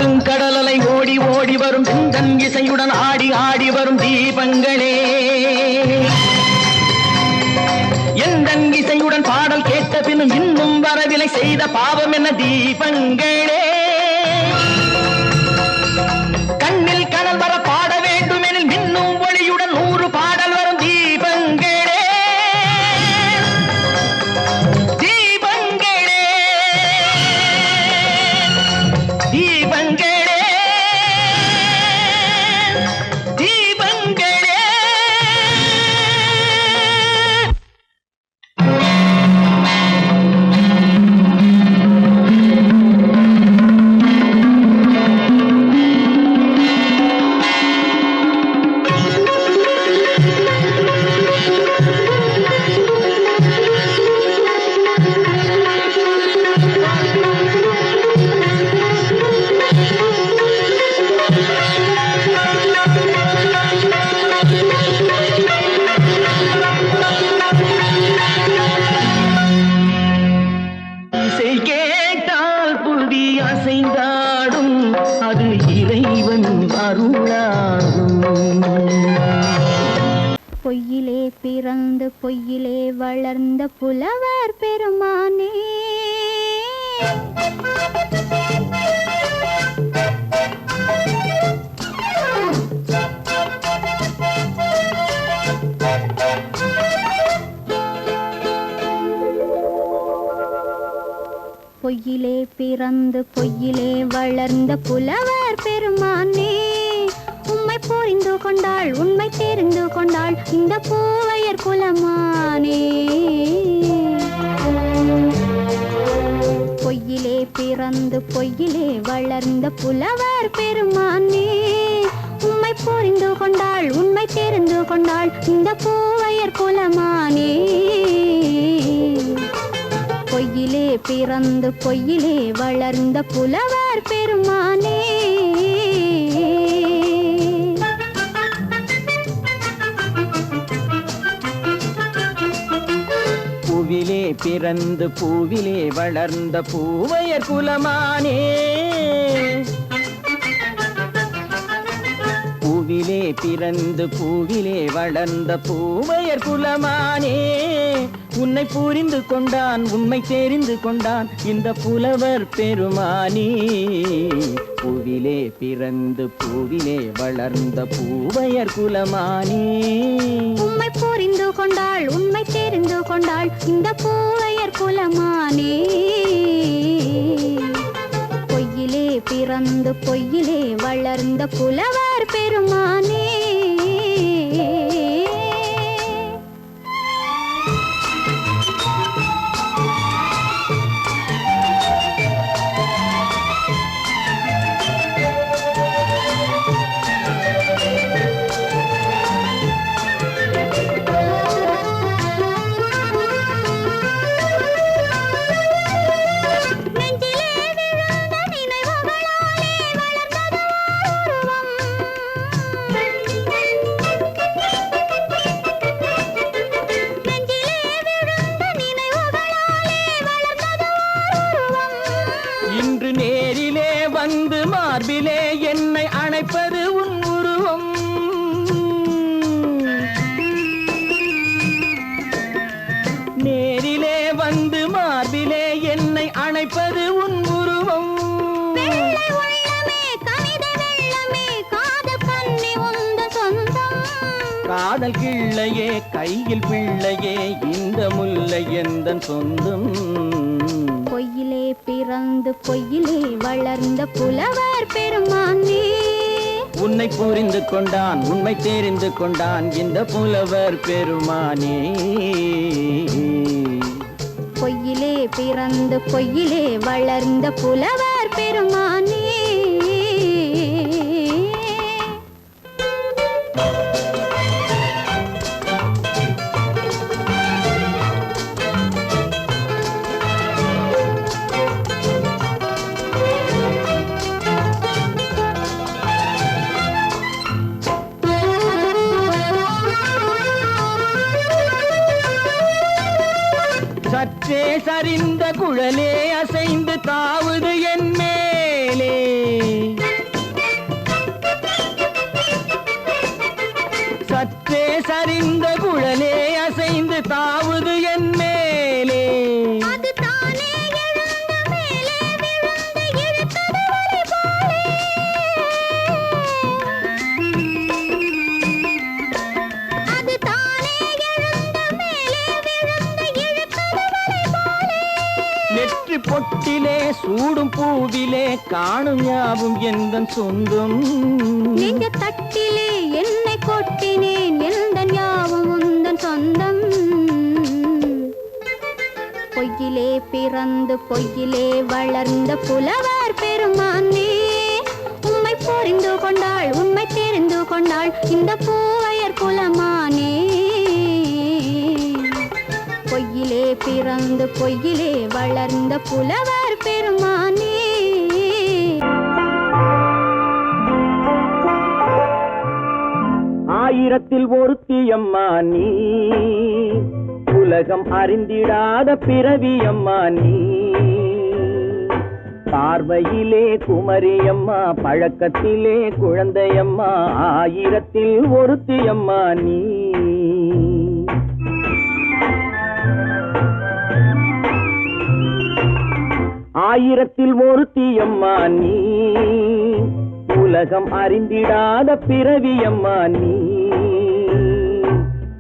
கத்தும் கடலலை ஓடி ஓடி வரும் சிந்தன் இசையுடன் ஆடி ஆடி வரும் தீபங்களே எந்தன் இசையுடன் பாடல் கேட்ட பின்னும் இன்னும் வரவில்லை செய்த பாவம் என்ன தீபங்களே கண்ணில் கனல் வர பாட வேண்டும் எனில் மின்னும் ஒளியுடன் 100 பாடல் வரும் தீபங்களே தீபங்களே தீபங்களே தீபங்களே இசை கேட்டால் புதி அசைந்தாடும் அது இறைவன் அருளாகும் பொய்யிலே பிறந்து பொய்யிலே வளர்ந்த புலவர் பெருமானே பொய்யிலே பிறந்து பொய்யிலே வளர்ந்த புலவர் பெருமானே உம்மை புரிந்து கொண்டாள் உண்மை தெரிந்து கொண்டாள் இந்த பூவையர் குலமானே பொய்யிலே பிறந்து பொய்யிலே வளர்ந்த புலவர் பெருமானே உம்மை புரிந்து கொண்டாள் உண்மை தெரிந்து கொண்டாள் இந்த பூவையர் குலமானே பொய்யிலே பிறந்து பொய்யிலே வளர்ந்த புலவர் பெருமானே பூவிலே பிறந்து பூவிலே வளர்ந்த பூவையர் குலமானே பூவிலே பிறந்து பூவிலே வளர்ந்த பூவையர் குலமானே உன்னை புரிந்து கொண்டான் உண்மை தெரிந்து கொண்டான் இந்த புலவர் பெருமானே பூவிலே பிறந்து பூவிலே வளர்ந்த பூவையர் குலமானே உம்மை புரிந்து கொண்டாள் உண்மை தெரிந்து கொண்டாள் இந்த பூவையர் குலமானே பொய்யிலே பிறந்து பொய்யிலே வளர்ந்த புலவர் பெருமானே இன்று நேரிலே வந்து மார்பிலே என்னை அணைப்பது உன் உருவம் நேரிலே வந்து மார்பிலே என்னை அணைப்பது உன் உருவம் காதல் கிள்ளையே கையில் பிள்ளையே இந்த முல்லை எந்தன் சொந்தம் பொய்யிலே பிறந்து பொய்யிலே வளர்ந்த புலவர் பெருமானே உன்னை புரிந்து கொண்டான் உண்மை தெரிந்து கொண்டான் இந்த புலவர் பெருமானே பொய்யிலே பிறந்து பொய்யிலே வளர்ந்த புலவர் பெருமானே சற்றே சரிந்த குழலே அசைந்து தாவுது என் மேலே சற்றே சரிந்த குழலே அசைந்து தாவுது என் மேலே. அது தானே எழுந்த மேலே விழுந்து இழுத்தது வலை போலே. அது தானே எழுந்த மேலே விழுந்து இழுத்தது வலை போலே. நெற்றி பொட்டிலே சூடும் பூவிலே காணும் யாவும் எந்தன் சொந்தம். நெஞ்ச தட்டிலே என்னை கொட்டினேன் எந்தன் யாவும் உந்தன் சொந்தம். பொய்யிலே பிறந்து பொய்யிலே வளர்ந்த புலவர் பெருமானே, உம்மை புரிந்து கொண்டாள் உண்மை தெரிந்து கொண்டாள் இந்த பூவையர் குலமானே. பொய்யிலே பிறந்து பொய்யிலே வளர்ந்த புலவர் பெருமானே. ஆயிரத்தில் ஒருத்தியம்மா நீ, உலகம் அறிந்திடாத பிறவியம்மா நீ. பார்வையிலே குமரியம்மா, பழக்கத்திலே குழந்தையம்மா, ஆயிரத்தில் ஒருத்தியம்மா நீ. ஆயிரத்தில் ஒருத்தியம்மா நீ, உலகம் அறிந்திடாத பிறவியம்மா நீ.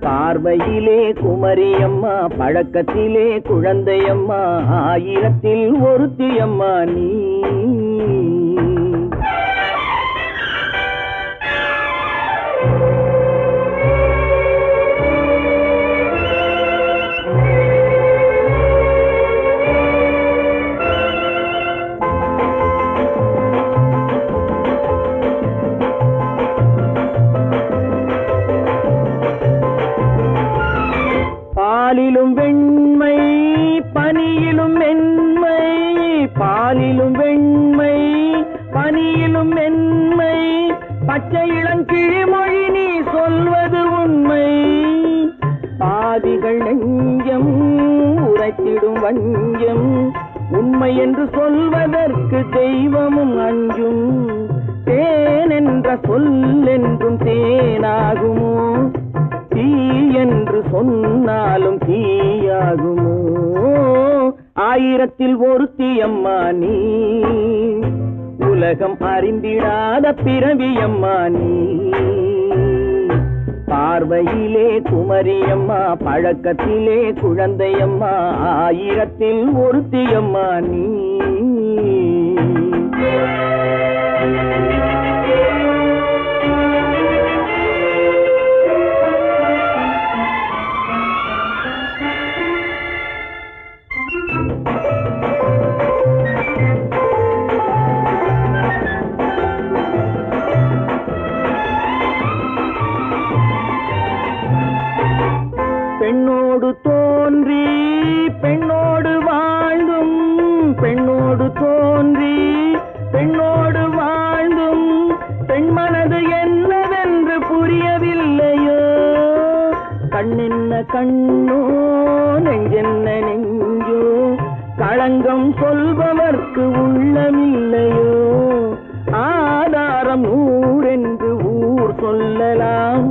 பார்வையிலே குமரியம்மா, பழக்கத்திலே குழந்தையம்மா, ஆயிரத்தில் ஒருத்தியம்மா நீ. பாலிலும் வெண்மை பனியிலும் மென்மை, பாலிலும் வெண்மை பனியிலும் மென்மை, பச்சை இளங்கிழிமொழி நீ சொல்வது உண்மை. பாதிகள் நெஞ்சம் உரைத்திடும் வஞ்சம், உண்மை என்று சொல்வதற்கு தெய்வமும் அஞ்சும். தேன் என்ற சொல் என்றும் தேனாகுமோ, தீ என்று சொன்னாலும் தீயாகுமோ. ஆயிரத்தில் ஒருத்தியம்மா நீ, உலகம் அறிந்திடாத பிறவியம்மா நீ. பார்வையிலே குமரியம்மா, பழக்கத்திலே குழந்தையம்மா, ஆயிரத்தில் ஒருத்தியம்மா நீ. பெண்ணோடு தோன்றி பெண்ணோடு வாழ்ந்தும், பெண்ணோடு தோன்றி பெண்ணோடு வாழ்ந்தும், பெண் மனது என்னவென்று புரியவில்லையோ. கண்ணென்ன கண்ணோ நெஞ்சென்ன நெஞ்சோ, களங்கம் சொல்பவர்க்கு உள்ளமில்லையோ. ஆதாரம் ஊரென்று ஊர் சொல்லலாம்,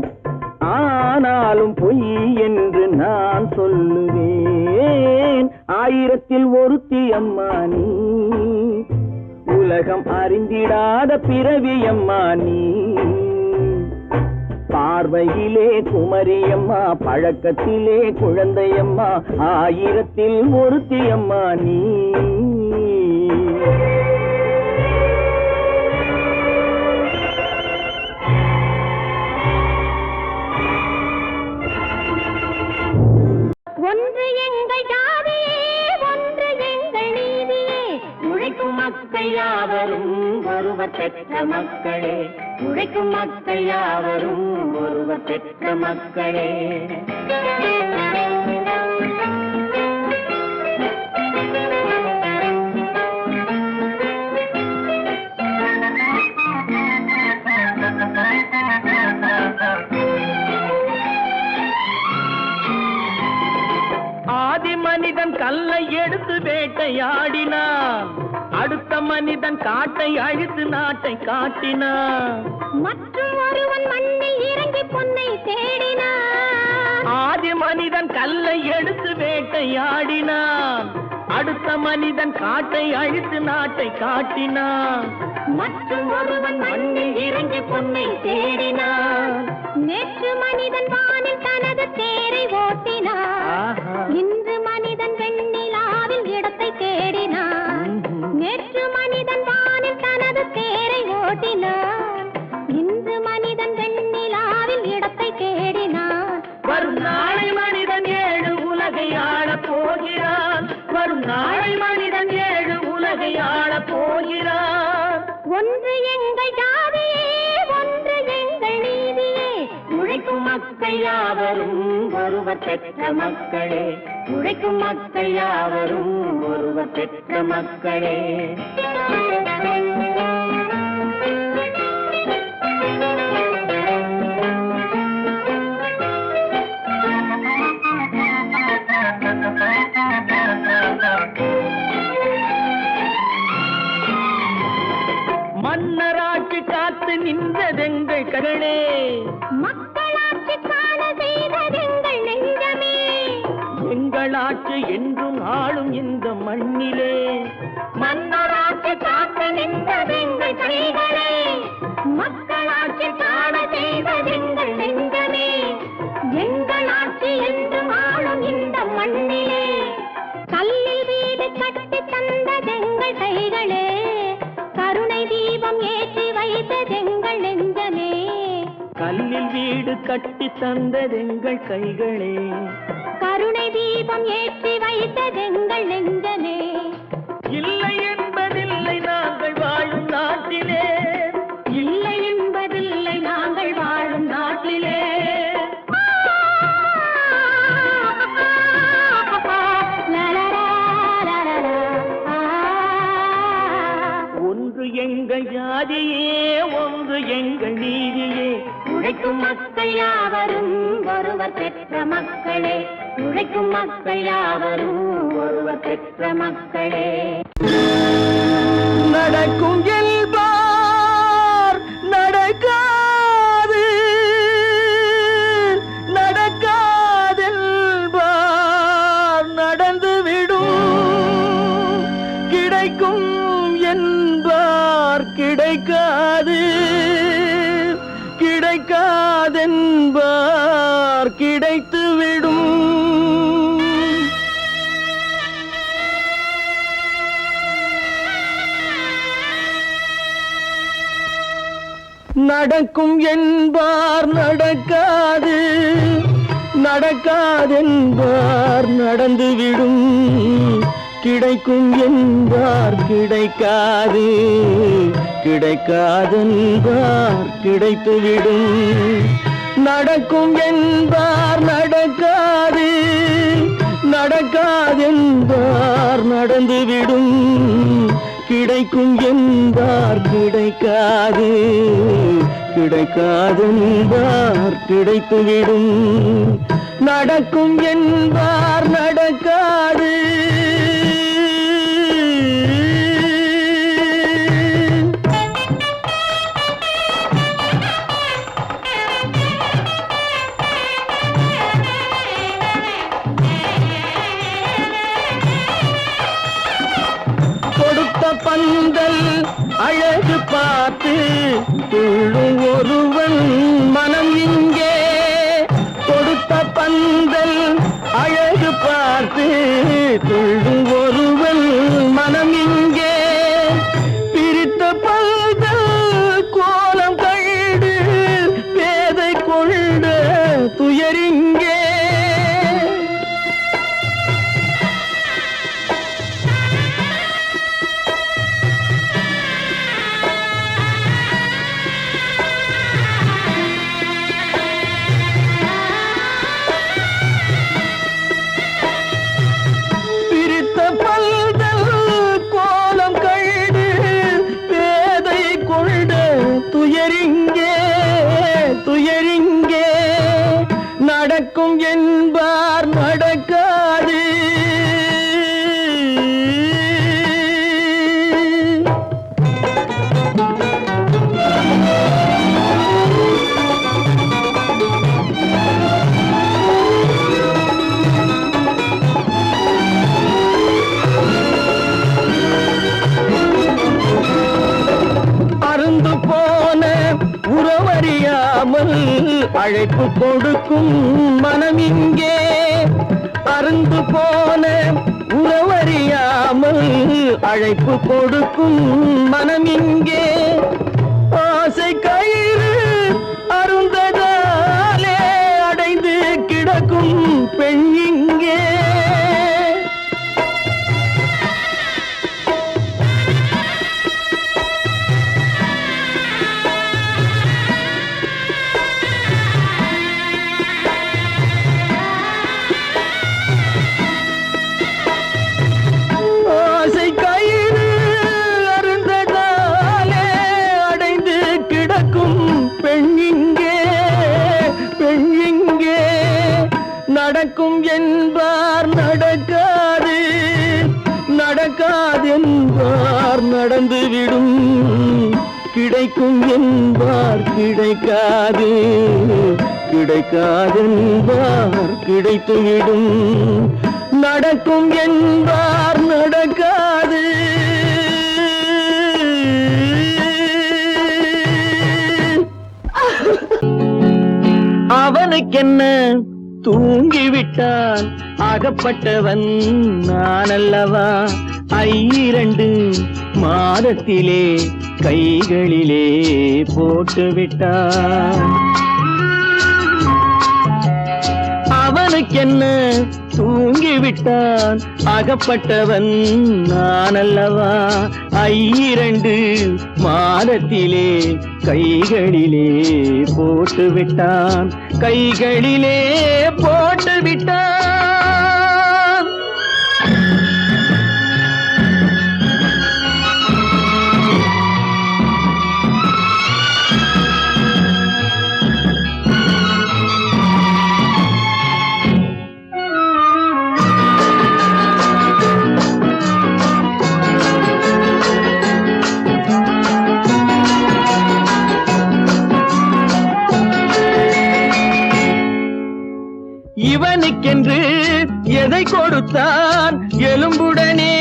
ஆனாலும் பொய் என்று நான் சொல்லுவேன். ஆயிரத்தில் ஒருத்தியம்மா நீ, உலகம் அறிந்திடாத பிறவியம்மா நீ. பார்வையிலே குமரியம்மா, பழக்கத்திலே குழந்தையம்மா, ஆயிரத்தில் ஒருத்தியம்மா நீ. ஒன்று எங்கள் ஜாதியே, ஒன்று எங்கள் நீதியே. உழைக்கும் மக்கள் யாவரும் ஒருவர் பெற்ற மக்களே, உழைக்கும் மக்கள் யாவரும் ஒருவர் பெற்ற மக்களே. ஆதி மனிதன் கல்லை எடுத்து வேட்டையாடினான், அடுத்த மனிதன் காட்டை அழித்து நாட்டை காட்டினான். மற்றும் ஒருவன் மண்ணில் இறங்கி பொன்னை தேடினான். ஆதி மனிதன் கல்லை எடுத்து வேட்டையாடினான், அடுத்த மனிதன் காட்டை அழித்து நாட்டை காட்டினான், மற்றும் ஒருவன் மண்ணில் இறங்கி பொன்னை தேடினான். நேற்று மனிதன் வானில் தனது தேரை ஓட்டினான், இன்று மனிதன் வெண்ணிலாவில் இடத்தை தேடினான். நேற்று மனிதன் வானில் தனது தேரை ஓட்டினான், இன்று மனிதன் வெண்ணிலாவில் இடத்தை தேடினான். வரும் நாளை மனிதன் 7 உலகை ஆளப் போகிறான், வரும் நாளை மனிதன் 7 உலகை ஆளப் போகிறான். ஒன்று எங்கள் ஜாதியே, ஒன்று எங்கள் நீதியே, உழைக்கும் மக்கள் யாவரும் ஒருவர் பெற்ற மக்களே, உழைக்கும் மக்கள் யாவரும் ஒருவர் பெற்ற மக்களே. மன்னராட்சி காத்து நின்றதெங்கள் கரளே, மக்களாட்சி காண செய்ததெங்கள் நெஞ்சமே. எங்களாட்சி என்றும் ஆளும் இந்த மண்ணிலே, மன்னராட்சி காத்து நின்றதெங்கள் கைகளே, மக்களாட்சி காண செய்ததெங்கள் நெஞ்சமே. எங்களாட்சி என்றும் ஆளும் இந்த மண்ணிலே, கல்லில் வீடு கட்டி தந்ததெங்கள் கைகளே, கருணை தீபம் ஏற்றி வைத்ததெங்கள் நெஞ்சமே. கல்லில் வீடு கட்டி தந்ததெங்கள் கைகளே, கருணை தீபம் ஏற்றி வைத்ததெங்கள் நெஞ்சமே. இல்லை என்பதில்லை நாங்கள் வாழும் நாட்டிலே, இல்லை என்பதில்லை நாங்கள் வாழும் நாட்டிலே. ஒன்று எங்கள் ஜாதியே, ஒன்று எங்கள் நீதியே, உழைக்கும் மக்கள் யாவரும் ஒருவர் பெற்ற மக்களே, உழைக்கும் மக்கள் யாவரும் ஒருவர் பெற்ற மக்களே. நடக்கும் என்பார் நடக்காது, நடக்காதென்பார் நடந்துவிடும், கிடைக்கும் என்பார் கிடைக்காது, கிடைக்காதென்பார் கிடைத்துவிடும். நடக்கும் என்பார் நடக்காது, நடக்காதென்பார் நடந்துவிடும், கிடைக்கும் என்பார் கிடைக்காது, கிடைக்காதென்பார் கிடைத்துவிடும். நடக்கும் என்பார் நடக்காது, நடக்காதென்பார் நடந்துவிடும், கிடைக்கும் என்பார் கிடைக்காது, கிடைக்காதென்பார் கிடைத்துவிடும். நடக்கும் என்பார் நடக்காது. பந்தல் அழகு பார்த்து துள்ளும் ஒருவன் மனம் இங்கே, கொடுத்த பந்தல் அழகு பார்த்து துள்ளும் ஒருவன் மனம் இங்கே, பிரித்த பந்தல் கோலம் கண்டு பேதை கொண்ட துயரிங்கே. துயரிங்கே நடக்கும் என்பார் நடக்காது. அழைப்பு கொடுக்கும் மனம் இங்கே அருந்து போன உறவறியாமல் அழைப்பு கொடுக்கும் மனம் இங்கே ஆசை கயிறு அருந்ததாலே அடைந்து கிடக்கும் பெண் இங்கே நடக்கும் என்பார் நடக்காது நடக்காது என்பார் நடந்துவிடும் கிடைக்கும் என்பார் கிடைக்காது கிடைக்காது என்பார் கிடைத்துவிடும் நடக்கும் என்பார் நடக்காது அவனுக்கென்ன தூங்கிவிட்டான் அகப்பட்டவன் நான் அல்லவா 2 மாதத்திலே கைகளிலே போட்டுவிட்டான் அவனுக்கென்ன தூங்கிவிட்டான் அகப்பட்டவன் நான் அல்லவா 2 மாதத்திலே கைகளிலே போட்டுவிட்டான் கைகளிலே போட்டுவிட்டான் இவனுக்கென்று எதை கொடுத்தான் எலும்புடனே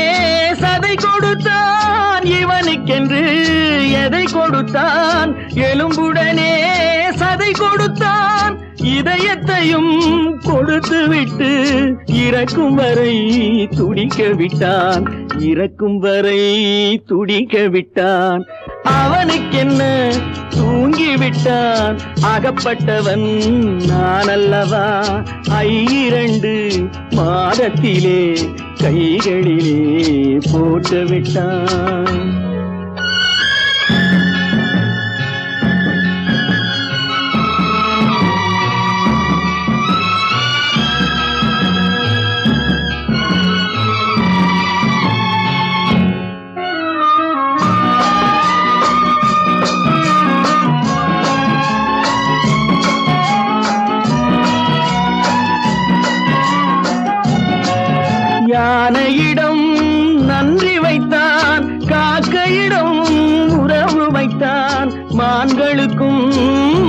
சதை கொடுத்தான் இவனுக்கென்று எதை கொடுத்தான் எலும்புடனே சதை கொடுத்தான் இதயத்தையும் கொடுத்து விட்டு இறக்கும் வரை துடிக்க விட்டான் இறக்கும் வரை துடிக்க விட்டான் அவனுக்கென்ன தூங்கிவிட்டான் அகப்பட்டவன் நான் அல்லவா 2 மாதத்திலே கைகளிலே போட்டுவிட்டான் யானையிடம் நன்றி வைத்தான் காக்கையிடம் உறவு வைத்தான் மான்களுக்கும்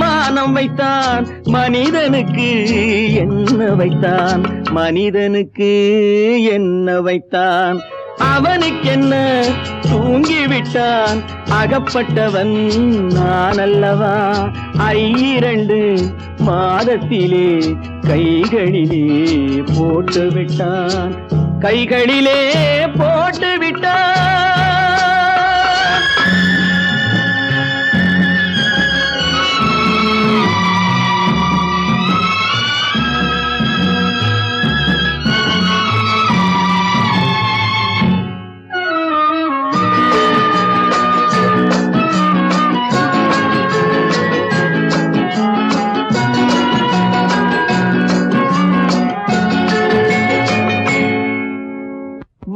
மானம் வைத்தான் மனிதனுக்கு என்ன வைத்தான் மனிதனுக்கு என்ன வைத்தான் அவனுக்கென்ன தூங்கிவிட்டான் அகப்பட்டவன் நான் அல்லவா 2 மாதத்திலே கைகளிலே போட்டுவிட்டான் கைகளிலே போட்டுவிட்டான்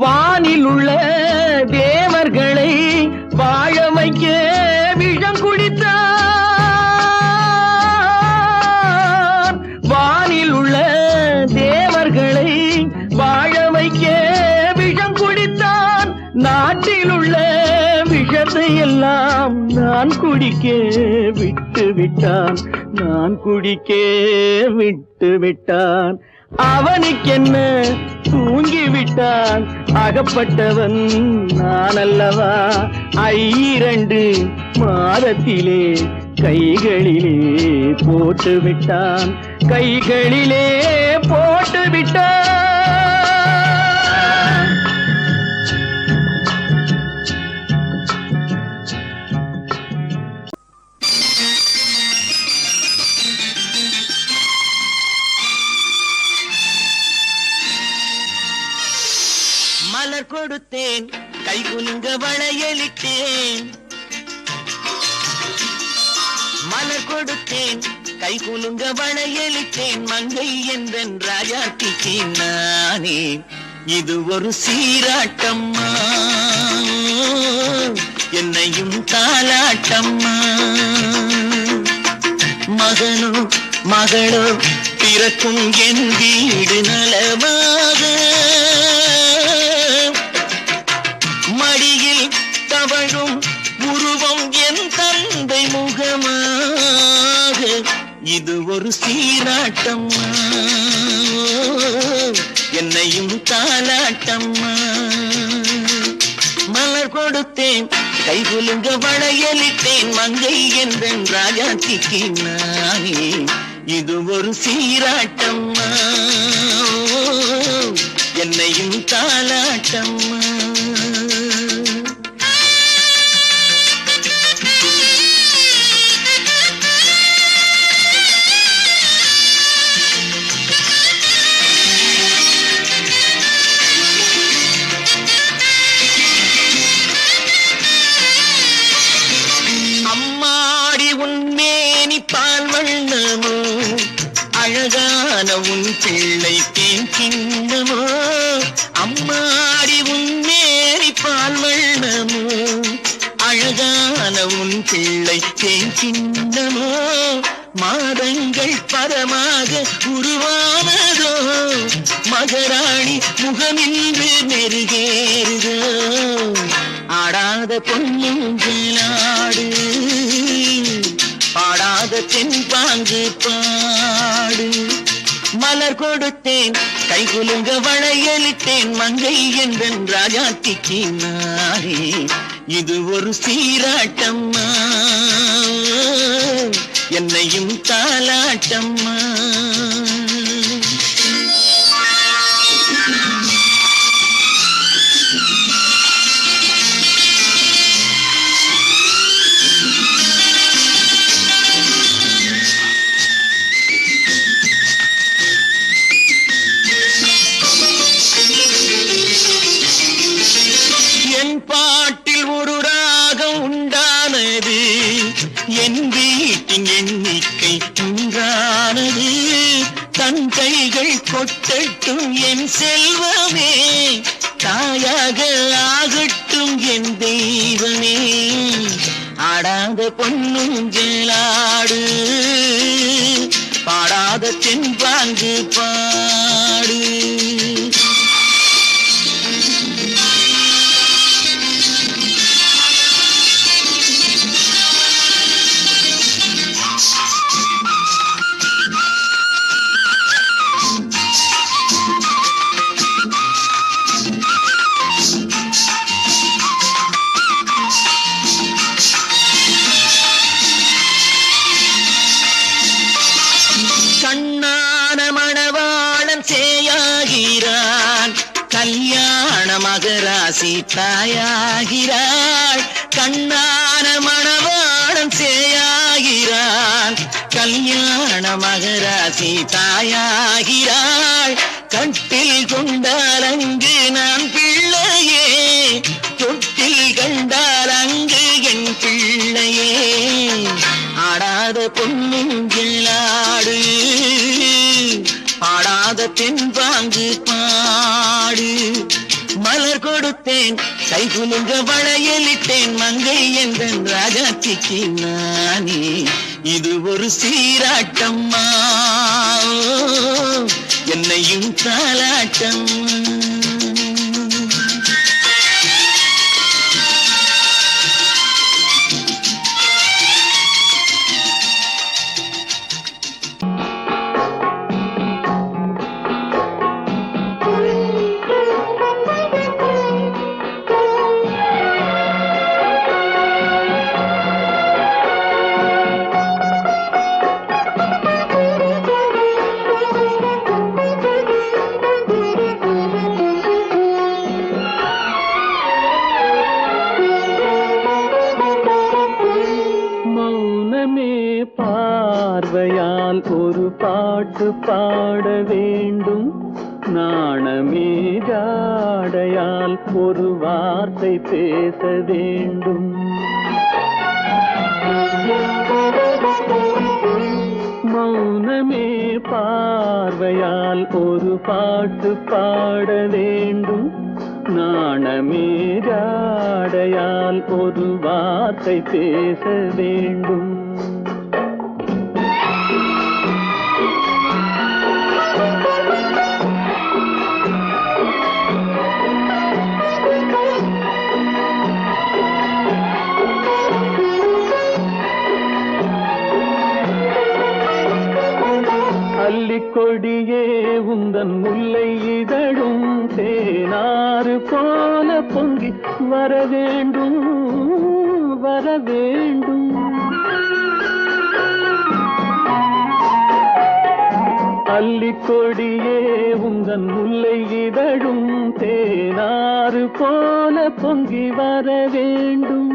வானில் உள்ள தேவர்களை வாழ வைக்க விஷம் குடித்தான் வானில் உள்ள தேவர்களை வாழ வைக்க விஷம் குடித்தான் நாட்டில் உள்ள விஷத்தை எல்லாம் நான் குடிக்க விட்டு விட்டான் நான் குடிக்க விட்டு விட்டான் அவனுக்கென்ன தூங்கிவிட்டான் அகப்பட்டவன் நான் அல்லவா 2 மாதத்திலே கைகளிலே போட்டு விட்டான், கைகளிலே போட்டு விட்டான். மலர் கொடுத்தேன், கை குலுங்க வளையலிட்டேன். மலர் கொடுத்தேன், கை குலுங்க வளையலிட்டேன். மங்கை என்றன் ராஜாத்திக்கு நானே, இது ஒரு சீராட்டம்மா, என்னையும் தாலாட்டம்மா. மகனோ மகளோ பிறக்கும் என் வீடு நலமாக, மடியில் தவழும் உருவம் என் தந்தை முகமாக, இது ஒரு சீராட்டம்மா, என்னையும் தாலாட்டம்மா. மலர் கொடுத்தேன், கை குலுங்க வளையலிட்டேன். மங்கை என்றன் ராஜாத்திக்கு நானே, இது ஒரு சீராட்டம்மா, என்னையும் தாலாட்டம்மா. அழகான உன் பிள்ளை தேன் கிண்ணமோ, அம்மாடி உன் மேரி பால் வண்ணமோ. அழகான உன் பிள்ளை தேன் கிண்ணமோ, மாதங்கள் பரமாக உருவானதோ. மகராணி முகமின்று நெருகேறுதோ, ஆடாத பொன்னுங்களாடு, பாடாத தென்பாங்கு பாடு. மலர் கொடுத்தேன், கை குலுங்க வளையலிட்டேன். மங்கை என்றன் ராஜாத்திக்கு நானே, இது ஒரு சீராட்டம்மா, என்னையும் தாலாட்டம்மா. பாட்டில் ஒரு ராகம் உண்டானது, என் வீட்டின் எண்ணிக்கை உண்டானது. தன் கைகள் கொட்டட்டும் என் செல்வமே, தாயாக ஆகட்டும் என் தெய்வமே. ஆடாத பொன்னுங்களாடு, பாடாத தென்பாங்கு பாடு. கண்ணான மணவாளன் சேயாகிறான், கல்யாண மகராசி தாயாகிறாள். கண்ணான மணவாளன் சேயாகிறான், கல்யாண மகராசி தாயாகிறாள். கட்டில் கொண்டால் அங்கு நான் பிள்ளையே, தொட்டில் கண்டால் அங்கு என் பிள்ளையே. ஆடாத பொன்னுங்களாடு, பாடாத தென்பாங்கு பாடு. மலர் கொடுத்தேன், கை குலுங்க வளையலிட்டேன். மங்கை என்றன் ராஜாத்திக்கு நானே, இது ஒரு சீராட்டம்மா, என்னையும் தாலாட்டம்மா. பாட்டு பாட வேண்டும். நாணமே ஜாடையால் ஒரு வார்த்தை பேச வேண்டும். மௌனமே பார்வையால் ஒரு பாட்டு பாட வேண்டும். நாணமே ஜாடையால் ஒரு வார்த்தை பேச வேண்டும். கொடியே உந்தன் முல்லை இதழும் தேனாறு போல பொங்கி வர வேண்டும் வர வேண்டும். அல்லிக்கொடியே உந்தன் முல்லை இதழும் தேனாறு போல பொங்கி வர வேண்டும்.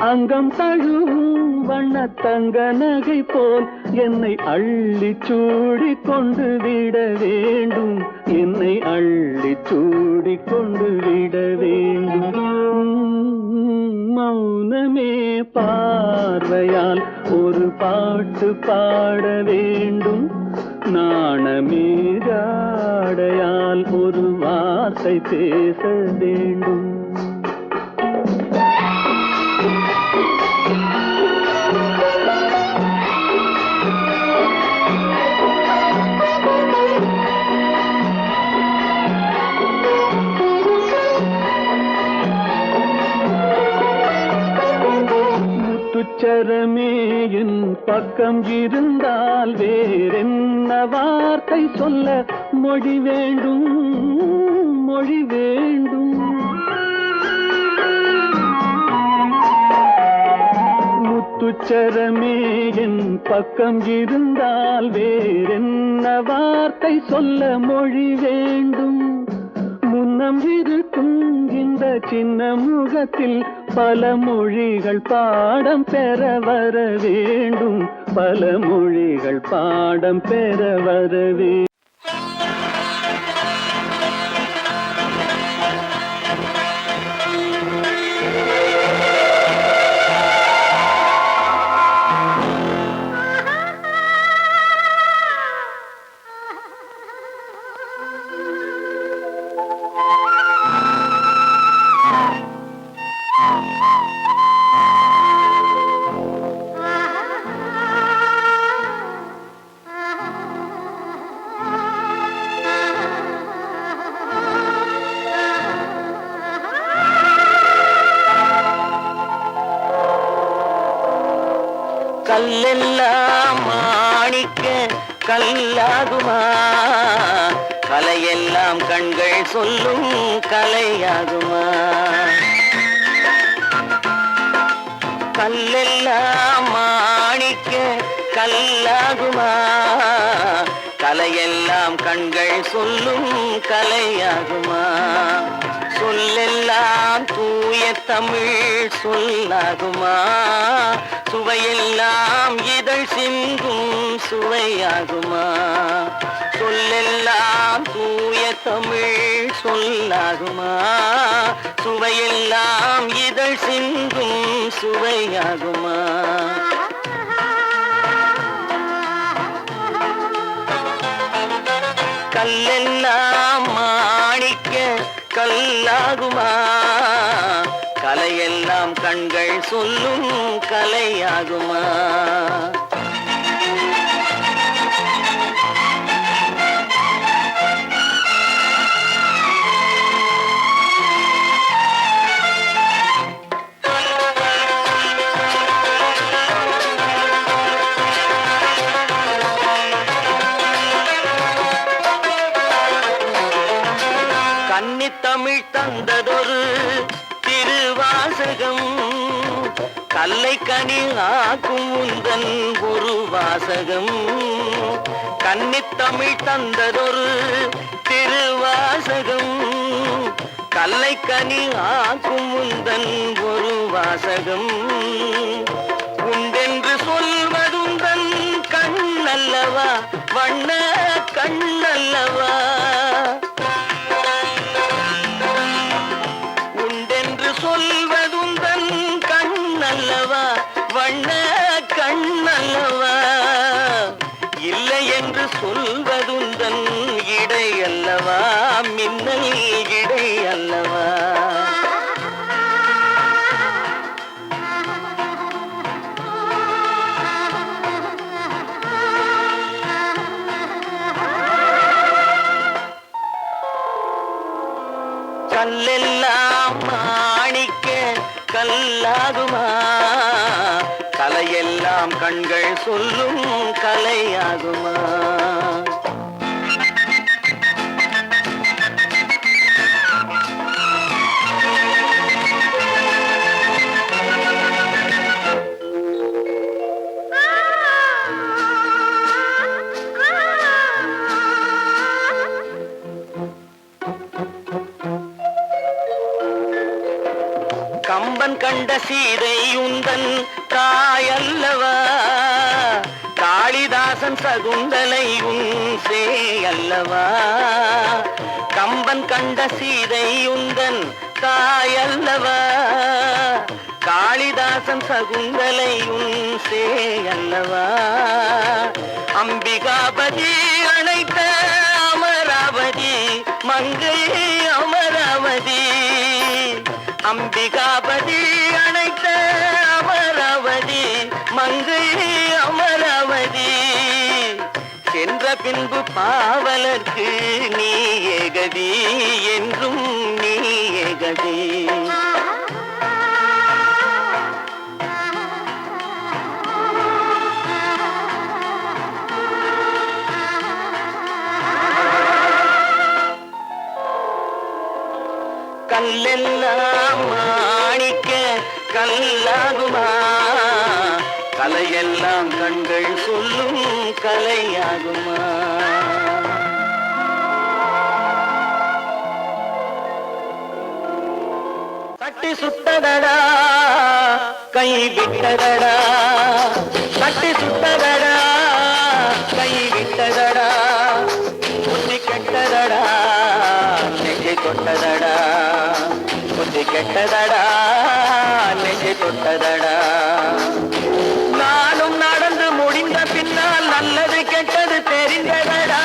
அங்கம் தழுவும் வண்ணத்தங்க நகை போல் என்னை அள்ளி சூடி கொண்டு விட வேண்டும். என்னை அள்ளி சூடி கொண்டு விட வேண்டும். மௌனமே பார்வையால் ஒரு பாட்டு பாட வேண்டும். நாணமே ஜாடையால் ஒரு வார்த்தை பேச வேண்டும். முத்துச்சரமே என் பக்கம் இருந்தால் வேறென்ன வார்த்தை சொல்ல மொழி வேண்டும் மொழி வேண்டும். முத்துச்சரமே என் பக்கம் இருந்தால் வேறென்ன வார்த்தை சொல்ல மொழி வேண்டும். முன்னம் இருக்கும் இந்த சின்ன முகத்தில் பல மொழிகள் பாடம் பெற வர வேண்டும். பல மொழிகள் பாடம் பெற வர வேண்டும். கல்லெல்லாம் மாணிக்க கல்லாகுமா, கலையெல்லாம் கண்கள் சொல்லும் கலையாகுமா. கல்லெல்லாம் மாணிக்க கல்லாகுமா, கலையெல்லாம் கண்கள் சொல்லும் கலையாகுமா. சொல்லெல்லாம் தூய தமிழ் சொல்லாகுமா, சுவையெல்லாம் இதழ் சிந்தும் சுவையாகுமா. சொல்லெல்லாம் தூய தமிழ் சொல்லாகுமா, சுவையெல்லாம் இதழ் சிந்தும் சுவையாகுமா. கல்லெல்லாம் மாணிக்க கல்லாகுமா, கலையெல்லாம் கண்கள் சொல்லும் கலையாகுமா. கன்னித்தமிழ் தந்ததொரு திருவாசகம், கல்லை கனி ஆக்கும் உந்தன் ஒரு வாசகம். கன்னித்தமிழ் தந்ததொரு திருவாசகம், கல்லை கனி ஆக்கும் உந்தன் ஒரு வாசகம். உண்டென்று சொல்வதுந்தன் கண்ணல்லவா, வண்ண காதல் இடை அல்லவா? கல்லெல்லாம் மாணிக்க கல்லாகுமா? கலையெல்லாம் கண்கள் சொல்லும் கலையாகுமா? கம்பன் கண்ட சீதை உந்தன் தாயல்லவா? காளிதாசன் சகுந்தலை உன் சேயல்லவா? கம்பன் கண்ட சீதை உந்தன் தாயல்லவா? காளிதாசன் சகுந்தலை உன் சேயல்லவா? அம்பிகாபதி அணைத்த அமராவதி மங்கை அமராவதி. அம்பிகாபதி அணைத்த அமராவதி மங்கை அமராவதி. சென்ற பின்பு பாவலர்க்கு நீ ஏகதி என்றும் நீ ஏகதி. கல்லெல்லாம் மாணிக்க கல்லாகுமா? கலையெல்லாம் கண்கள் சொல்லும் கலையாகுமா? தட்டி சுட்டதடா கை விட்டதடா, தட்டி சுட்டதடா கை விட்டதடா, புத்தி கெட்டதடா நெஞ்சை தொட்டதடா, புத்தி கெட்டதடா நெஞ்சை தொட்டதடா. நானும் நடந்து முடிந்த பின்னால் நல்லது கெட்டது தெரிந்ததடா.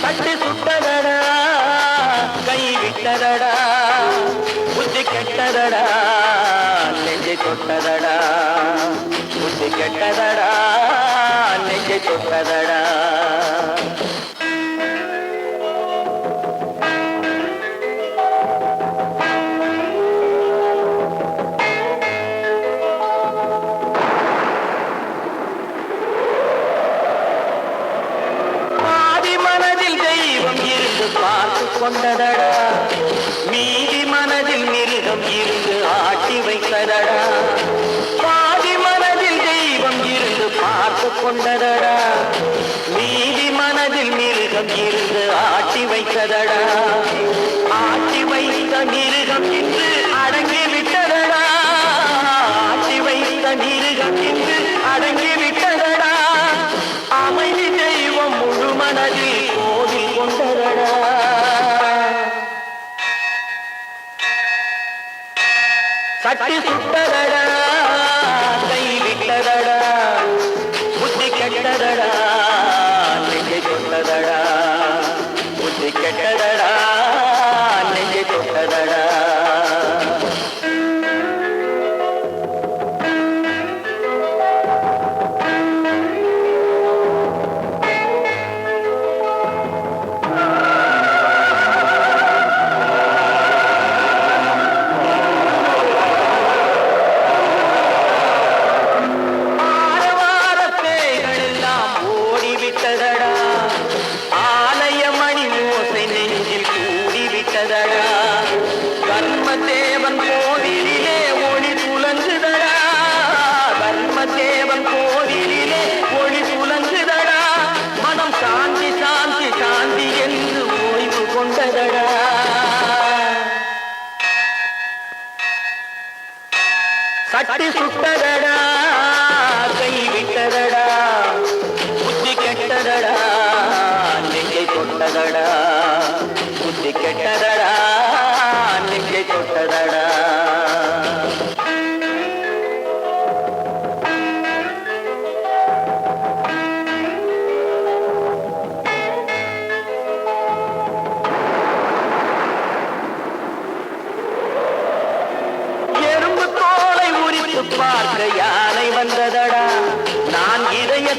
தட்டி சுட்டதடா கை விட்டதடா, புத்தி கெட்டதடா நெஞ்சை தொட்டதடா, புத்தி கெட்டதடா நெஞ்சை தொட்டதடா. பார்த்து கொண்டதடா, மீதி மனதில் மிருகம் இருந்து ஆட்டி வைத்ததடா. பாதி மனதில் தெய்வம் இருந்து பார்த்து கொண்டதடா, மீதி மனதில் மிருகம் இருந்து ஆட்டி வைத்ததடா. ஆட்டி வைத்த மிருகம் இன்று அடங்கி விட்டதடா, ஆட்டி வைத்த மிருகம் இன்று அடங்கி விட்டதடா. அமைதி தெய்வம் முழு மனதில் கோவில் கொண்டதடா. சட்டி சுட்டதடா கை விட்டதடா, புத்தி கெட்டதடா நெஞ்சை தொட்டதடா, புத்தி கெட்டதடா நெஞ்சை தொட்டதடா.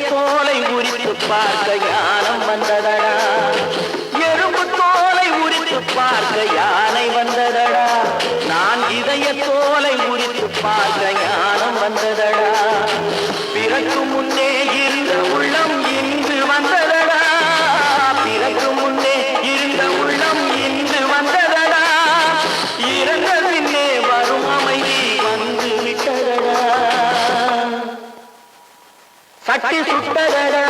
தோலை உரித்து பார்க்க ஞானம் வந்ததடா, எறும்பு தோலை உரித்து பார்க்க யானை வந்ததடா, நான் இதய தோலை உரித்து பார்க்க ஞானம் வந்ததடா, பிறகு முன்னே இருந்த உள்ளம் இன்று வந்ததடா, பிறகு முன்னே இருந்த உள்ளம் இன்று வந்ததடா, இறந்த பின்னே வரும் அமைதி வந்து விட்டதடா, சட்டி சுட்டதடா.